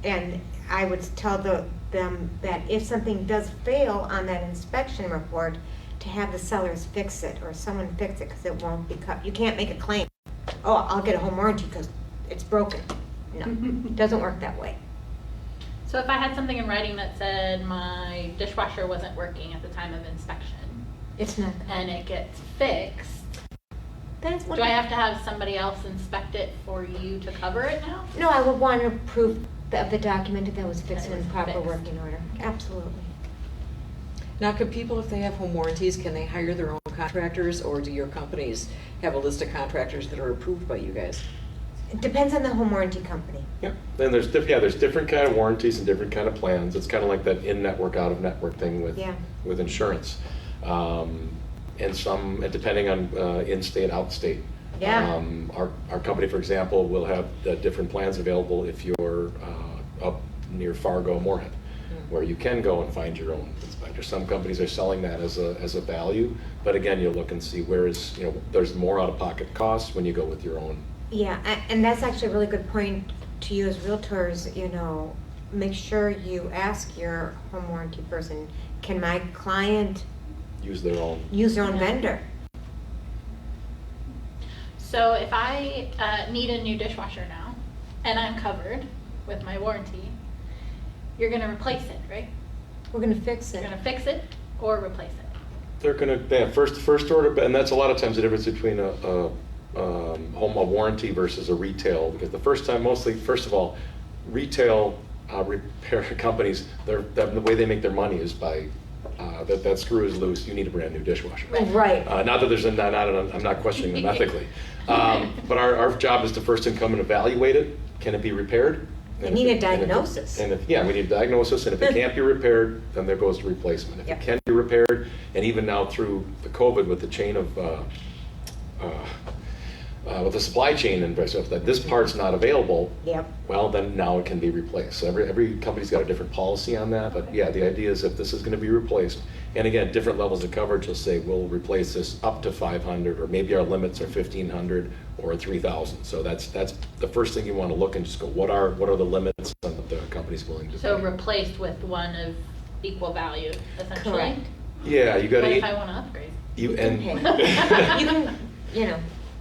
And I would tell them that if something does fail on that inspection report, to have the sellers fix it or someone fix it, because it won't be cut. You can't make a claim, oh, I'll get a home warranty because it's broken. No, it doesn't work that way. So if I had something in writing that said my dishwasher wasn't working at the time of inspection, It's not. and it gets fixed, That's do I have to have somebody else inspect it for you to cover it now? No, I would want to proof of the document that was fixed That it in was proper fixed. working order. Absolutely. Now, can people, if they have home warranties, can they hire their own contractors, or do your companies have a list of contractors that are approved by you guys? It depends on the home warranty company. Yeah, then there's different kind of warranties and different kind of plans. It's kind of like that in-network, out-of-network thing with insurance. And some, depending on in-state, out-state. Yeah. Our company, for example, will have different plans available if you're up near Fargo, Moorhead, where you can go and find your own inspector. Some companies are selling that as a value, but again, you'll look and see there's more out-of-pocket costs when you go with your own. Yeah, and that's actually a really good point to you as realtors, make sure you ask your home warranty person, can my client Use their own. use their own vendor? So if I need a new dishwasher now, and I'm covered with my warranty, you're gonna replace it, right? We're going to fix You're it. gonna fix it or replace it. They're gonna, first order, and that's a lot of times the difference between a warranty versus a retail, because first of all, retail repair companies, the way they make their money is by, that screw is loose, you need a brand new dishwasher. Right. Not that there's, I'm not questioning them ethically. But our job is to first come and evaluate it. Can it be repaired? You need a diagnosis. We need a diagnosis, and if it can't be repaired, then there goes the replacement. If Yep. it can be repaired, and even now through the COVID with the chain of, with the supply chain and stuff, that this part's not available, Yep. well, then now it can be replaced. So every company's got a different policy on that, but yeah, the idea is if this is gonna be replaced, and again, different levels of coverage will say, we'll replace this up to 500, or maybe our limits are 1,500 or 3,000. So that's the first thing you wanna look and just go, what are the limits and what the company's willing to So pay? replaced with one of equal value, essentially. Correct. Yeah, you gotta. What if I wanna upgrade? You You and. can,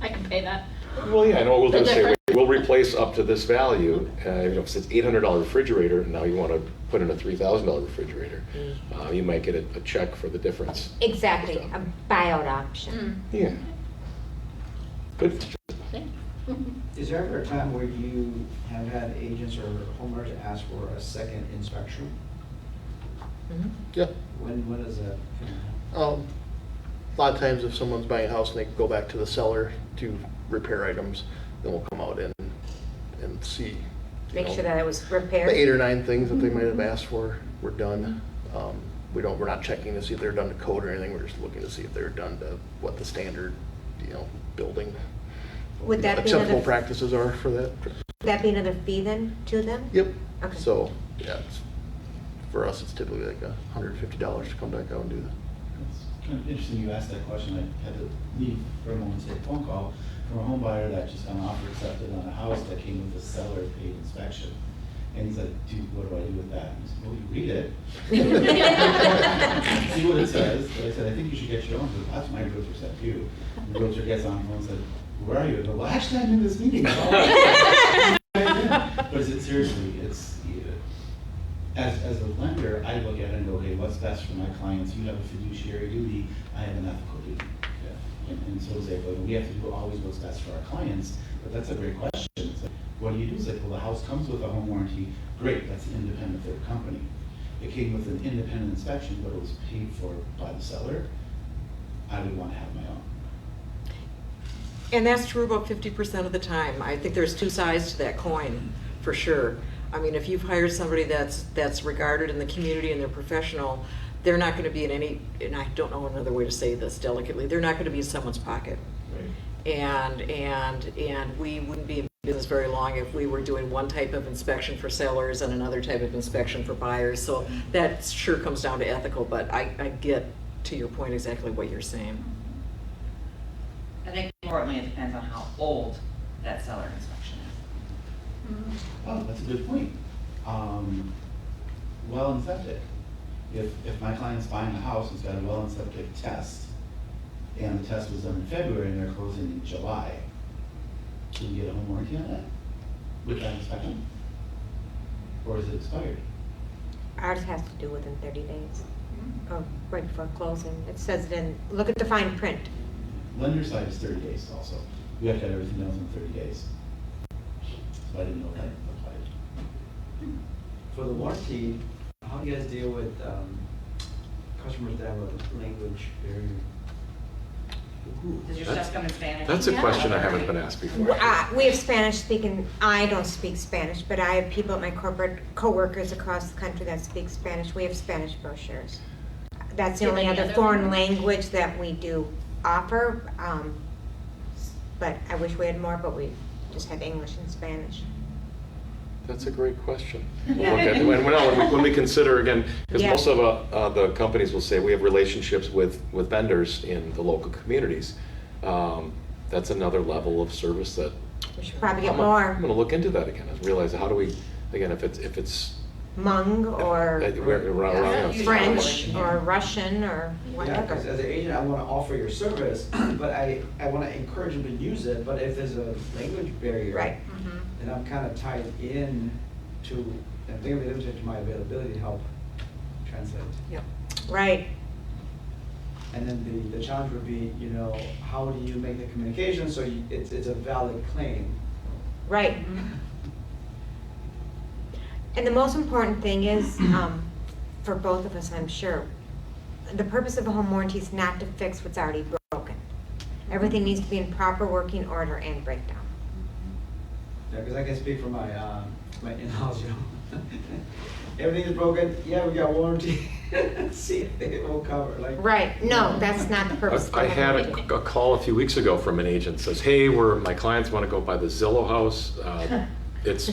I can pay that. Well, yeah, I know what we'll The do is say, difference. we'll replace up to this value. If it's $800 refrigerator, and now you want to put in a $3,000 refrigerator, you might get a check for the difference. exactly, a buyout option. Yeah. Good. Is there ever a time where you have had agents or homeowners ask for a second inspection? Yeah. When is that? A lot of times if someone's buying a house and they go back to the seller to repair items, then we'll come out and see. Make sure that it was The repaired. 8 or 9 things that they might have asked for were done. we're not checking to see if they're done to code or anything, we're just looking to see if they're done to what the standard, building Would that be acceptable another, practices are for that. would that be another fee then to them? Yep. Okay. So, yeah, for us, it's typically like $150 to come back out and do that. It's kind of interesting you asked that question. I had to leave for a moment to take a phone call from a home buyer that just got an offer accepted on a house that came with a seller paid inspection. And he's like, dude, what do I do with that? I said, well, you read it. See what it says. But I said, I think you should get your own. Because that's my realtor said too. And the realtor gets on the phone and said, where are you? I go, well, actually, I'm in this meeting. But is it seriously? As a lender, I look at it and go, okay, what's best for my clients? You have a fiduciary duty. I have an ethical duty. Yeah. And so is everybody. We have to do always what's best for our clients. But that's a great question. It's like, what do you do? It's like, well, the house comes with a home warranty. Great, that's an independent third company. It came with an independent inspection, but it was paid for by the seller. I would want to have my own. And that's true about 50% of the time. I think there's two sides to that coin, for sure. I mean, if you've hired somebody that's regarded in the community and they're professional, they're not going to be in any, and I don't know another way to say this delicately, they're not going to be in someone's pocket. Right. And we wouldn't be in business very long if we were doing one type of inspection for sellers and another type of inspection for buyers. So that sure comes down to ethical, but I get to your point exactly what you're saying. I think importantly, it depends on how old that seller inspection is. Oh, that's a good point. Well and septic. If my client's buying a house, it's got a well and septic test, and the test was done in February and they're closing in July, can you get a home warranty on that with that inspection? Or is it expired? Ours has to do within 30 days, right before closing. It says it in, look at the fine print. Lender side is 30 days also. We have to have everything else in 30 days. So I didn't know that applied. For the warranty, how do you guys deal with customers that have a language barrier? Does your That's- stuff come in Spanish? That's a Yeah. question I haven't been asked before. We have Spanish speaking, I don't speak Spanish, but I have people at my corporate coworkers across the country that speak Spanish. We have Spanish brochures. That's the Do you only have any other other foreign language? language that we do offer. But I wish we had more, but we just have English and Spanish. That's a great question. We'll look at it. When we consider, again, because Yeah. most of the companies will say we have relationships with vendors in the local communities. That's another level of service that We should probably get I'm more going to look into that again and realize how do we, again, if it's Hmong or around French or Russian or Yeah, whatever. because as an agent, I want to offer your service, but I want to encourage them to use it, but if there's a language barrier. Right. Then I'm kind of tied in to, I'm thinking of it limited to my availability to help translate. Yep. Right. And then the challenge would be, how do you make the communication so it's a valid claim? Right. And the most important thing is, for both of us, I'm sure, the purpose of a home warranty is not to fix what's already broken. Everything needs to be in proper working order and breakdown. Yeah, because I can speak for my in-house, Everything is broken, yeah, we got warranty. See if it will cover, like. Right, no, that's not the purpose of a I home had warranty. a call a few weeks ago from an agent that says, hey, my clients want to go buy the Zillow house. It's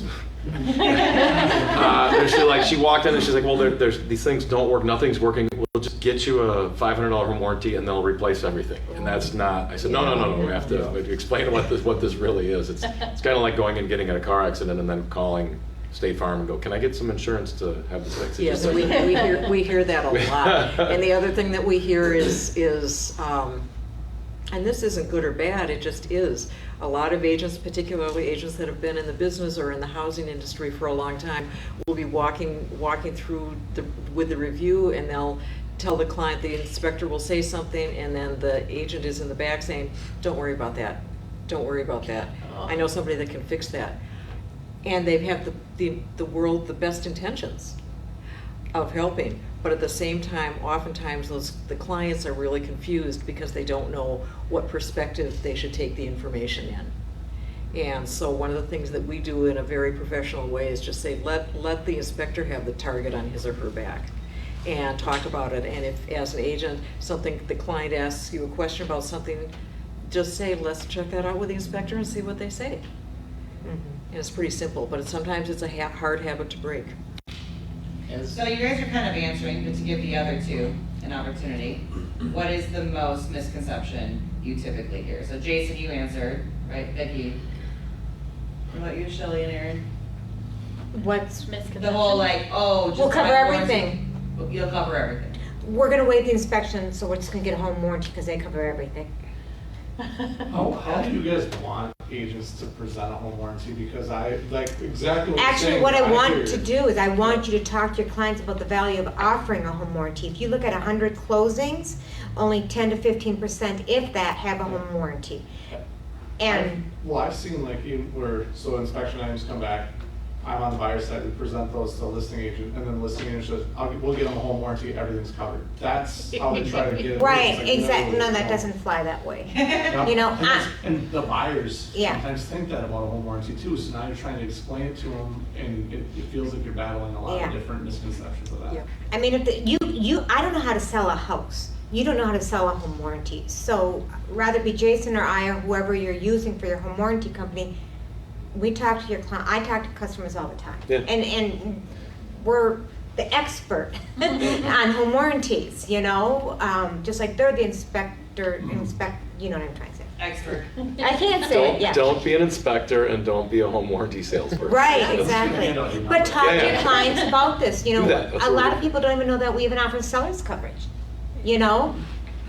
she walked in and she's like, well, there's these things don't work, nothing's working. We'll just get you a $500 home warranty and they'll replace everything. And that's not. I said, no. We have to explain what this really is. It's kind of like going and getting in a car accident and then calling State Farm and go, can I get some insurance to have this fixed? Yes, we hear that a lot. And the other thing that we hear is and this isn't good or bad, it just is. A lot of agents, particularly agents that have been in the business or in the housing industry for a long time, will be walking through with the review, and they'll tell the client, the inspector will say something, and then the agent is in the back saying, don't worry about that. Don't worry about that. I know somebody that can fix that. And they have the best intentions of helping, but at the same time, oftentimes the clients are really confused because they don't know what perspective they should take the information in. And so one of the things that we do in a very professional way is just say, let the inspector have the target on his or her back. and talk about it. And if, as an agent, the client asks you a question about something, just say, let's check that out with the inspector and see what they say. And it's pretty simple, but sometimes it's a hard habit to break. So you guys are kind of answering, but to give the other two an opportunity, what is the most misconception you typically hear? So Jason, you answered, right? Vicki? What about you, Shelley and Aaron? What's Misconception. The whole like, oh, just We'll cover buy warranty. everything. You'll cover everything. We're gonna waive the inspection, so we're just gonna get a home warranty because they cover everything. How do you guys want agents to present a home warranty? Because I, like, exactly what you're Actually, saying, what I want hear to you. do is I want you to talk to your clients about the value of offering a home warranty. If you look at 100 closings, only 10 to 15%, if that, have a home warranty. And Well, I've seen like even where, so inspection items come back, I'm on the buyer's side, we present those to the listing agent, and then the listing agent says, we'll get them a home warranty, everything's covered. That's how they try to get it. right, It's like, exactly. No, that no. doesn't fly that way. Yep. You know, And that's- and the buyers Yeah. sometimes think that about a home warranty too, so now you're trying to explain it to them, and it feels like you're battling a lot Yeah. of different misconceptions of that. Yeah. I mean, if I don't know how to sell a house. You don't know how to sell a home warranty. So rather be Jason or I or whoever you're using for your home warranty company, we talk to your client. I talk to customers all the time. Yeah. And we're the expert on home warranties, you know? Just like they're the inspector, you know what I'm trying to say. Expert. I can't say it, yeah. Don't be an inspector and don't be a home warranty salesperson. Right, That's- exactly. But talk to Yeah, your yeah. clients about this, you know. Do that. That's A what lot we of do. people don't even know that we even offer seller's coverage, you know?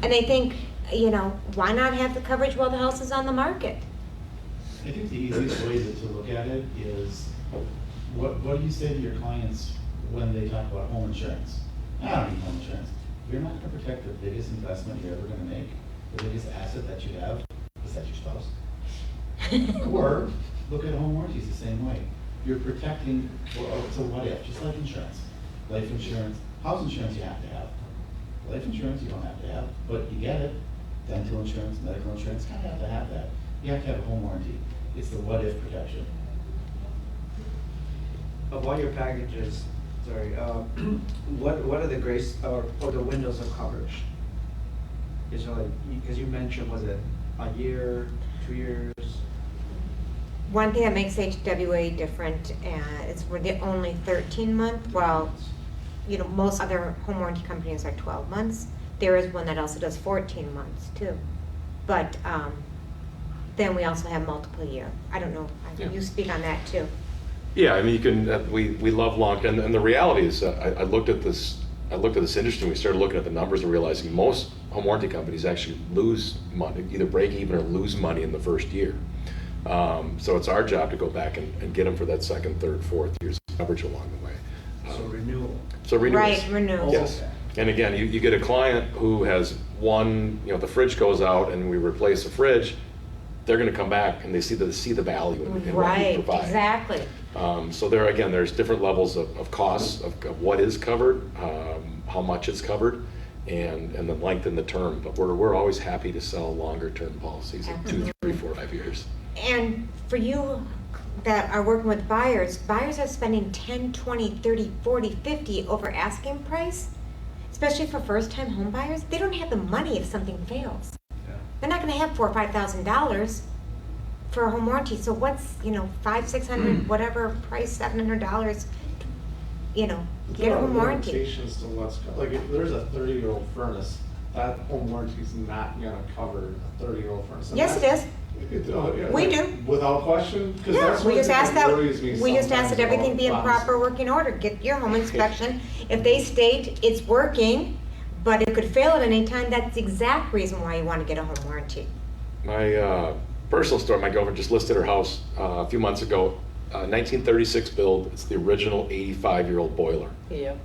And they think, you know, why not have the coverage while the house is on the market? I think the easiest way to look at it is, what do you say to your clients when they talk about home insurance? I don't need home insurance. You're not gonna protect the biggest investment you're ever gonna make. The biggest asset that you have is that your spouse. Or, look at home warranties the same way. You're protecting, so what if, just like insurance. Life insurance, house insurance you have to have. Life insurance you don't have to have, but you get it. Dental insurance, medical insurance, kind of have to have that. You have to have a home warranty. It's the what if protection. Of all your packages, sorry, what are the grace, or the windows of coverage? Is there like, because you mentioned, was it a year, 2 years? One thing that makes HWA different is we're the only 13-month, while, you know, most other home warranty companies are 12 months. There is one that also does 14 months too. But then we also have multiple year. I don't know, Yeah. you speak on that too. Yeah, I mean, you can, we love long, and the reality is, I looked at this industry, and we started looking at the numbers and realizing most home warranty companies actually lose money, either break even or lose money in the first year. So it's our job to go back and get them for that second, third, fourth year's coverage along the way. So renewal. So renewals. Right, renewals. Yes. And again, you get a client who has one, you know, the fridge goes out and we replace the fridge, they're gonna come back and they see the value in what we Right, provide. exactly. So there, again, there's different levels of costs of what is covered, how much it's covered, and the length and the term. But we're always happy to sell longer term policies of 2, 3, 4, 5 years. And for you that are working with buyers are spending 10, 20, 30, 40, 50 over asking price, especially for first-time home buyers. They don't have the money if something fails. Yeah. They're not gonna have $4,000 or $5,000 for a home warranty. So what's, you know, $500, $600, whatever price, $700, you know, get a home warranty. Limitations to what's, like, if there's a 30-year-old furnace, that home warranty's not gonna cover a 30-year-old furnace. And Yes, it that's- is. Yeah, We like, do. Without question? 'Cause Yeah, that's we what just ask that, worries me we just ask sometimes that everything about be in bonds. proper working order. Get your home inspection. If they state it's working, but it could fail at any time, that's the exact reason why you want to get a home warranty. My personal story, my girlfriend just listed her house a few months ago, 1936 build. It's the original 85-year-old boiler. Yeah.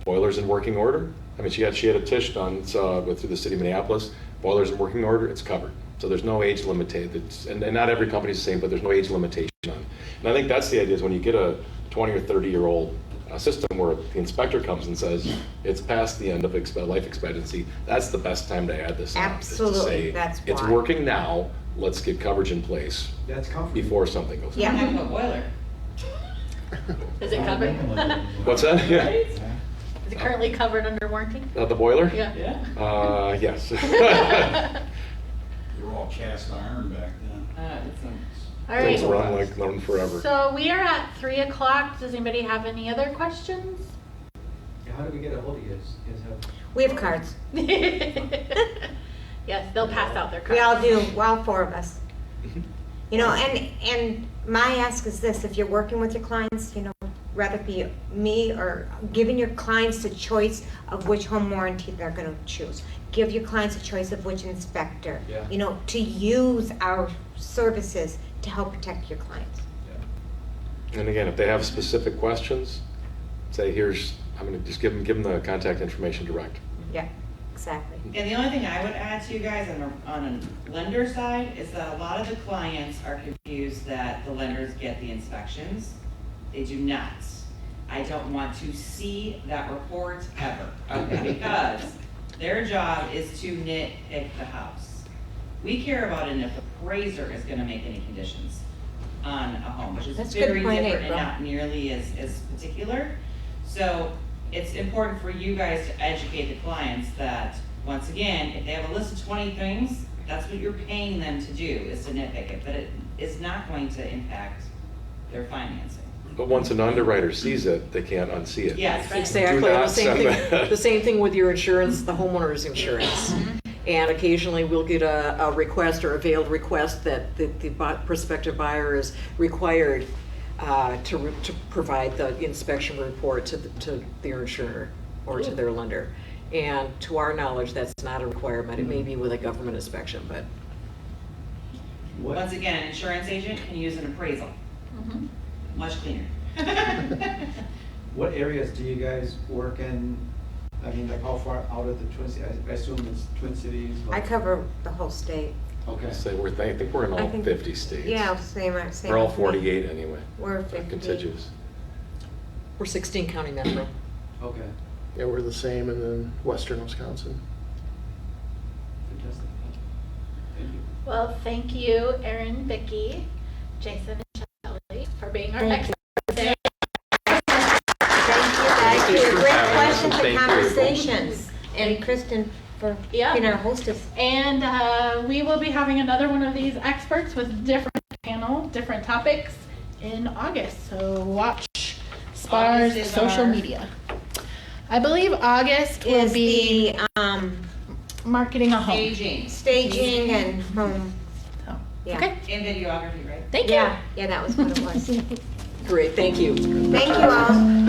Boiler's in working order. I mean, she had a TISH done through the city of Minneapolis. Boiler's in working order, it's covered. So there's no age limitation, and not every company's the same, but there's no age limitation on it. And I think that's the idea, is when you get a 20 or 30-year-old system where the inspector comes and says, it's past the end of life expectancy, that's the best time to add this on. is to Absolutely, say, that's it's why. working now, let's get coverage in place That's comfortable. before something goes Yeah. wrong. Have a boiler. Is it covered? What's that? Yeah. Is it currently covered under warranty? The boiler? Yeah. Yes. They were all cast iron back then. All Things right. run forever. So we are at 3 o'clock. Does anybody have any other questions? Yeah, how do we get a hold of you guys? You guys have? We have cards. Yes, they'll pass out their cards. We all do, all four of us. You know, and my ask is this, if you're working with your clients, you know, rather it be me or giving your clients the choice of which home warranty they're gonna choose. Give your clients a choice of which inspector, Yeah. you know, to use our services to help protect your clients. And again, if they have specific questions, say, I'm gonna just give them the contact information direct. Yeah, exactly. And the only thing I would add to you guys on a lender side is that a lot of the clients are confused that the lenders get the inspections. They do not. I don't want to see that report ever, okay? Because their job is to nitpick the house. We care about it if the appraiser is gonna make any conditions on a home, which is That's a good very point, different and April. not nearly as particular. So it's important for you guys to educate the clients that, once again, if they have a list of 20 things, that's what you're paying them to do, is to nitpick it, but it is not going to impact their financing. But once an underwriter sees it, they can't unsee it. Yes, right. Exactly, Do and the not same send thing, that. the same thing with your insurance, the homeowner's insurance. And occasionally we'll get a request or a veiled request that the prospective buyer is required to provide the inspection report to their insurer or to their lender. And to our knowledge, that's not a requirement. It may be with a government inspection, but Once again, an insurance agent can use an appraisal, much cleaner. What areas do you guys work in? I mean, like how far out of the Twin Cities? I assume it's Twin Cities. I like- cover the whole state. Okay. I think we're in I all think- 50 states. Yeah, same. We're all with me. 48 anyway. We're 50. Contiguous. we're 16 county metro. Okay. Yeah, we're the same in then western Wisconsin. Fantastic. Thank you. Well, thank you, Erin, Vicki, Jason, and Shelley for being our Thank you. experts today. Thank you, Thank you for great having us, questions and and thank you. conversations. And Kristen for Yeah. being our hostess. And we will be having another one of these experts with different panel, different topics in August. So watch SPAR's August is social our- media. I believe August will Is be the marketing a home. staging and home. So, Yeah. Okay, And videography, right? thank you. Yeah, that was what it was. Great, thank you. Thank you all.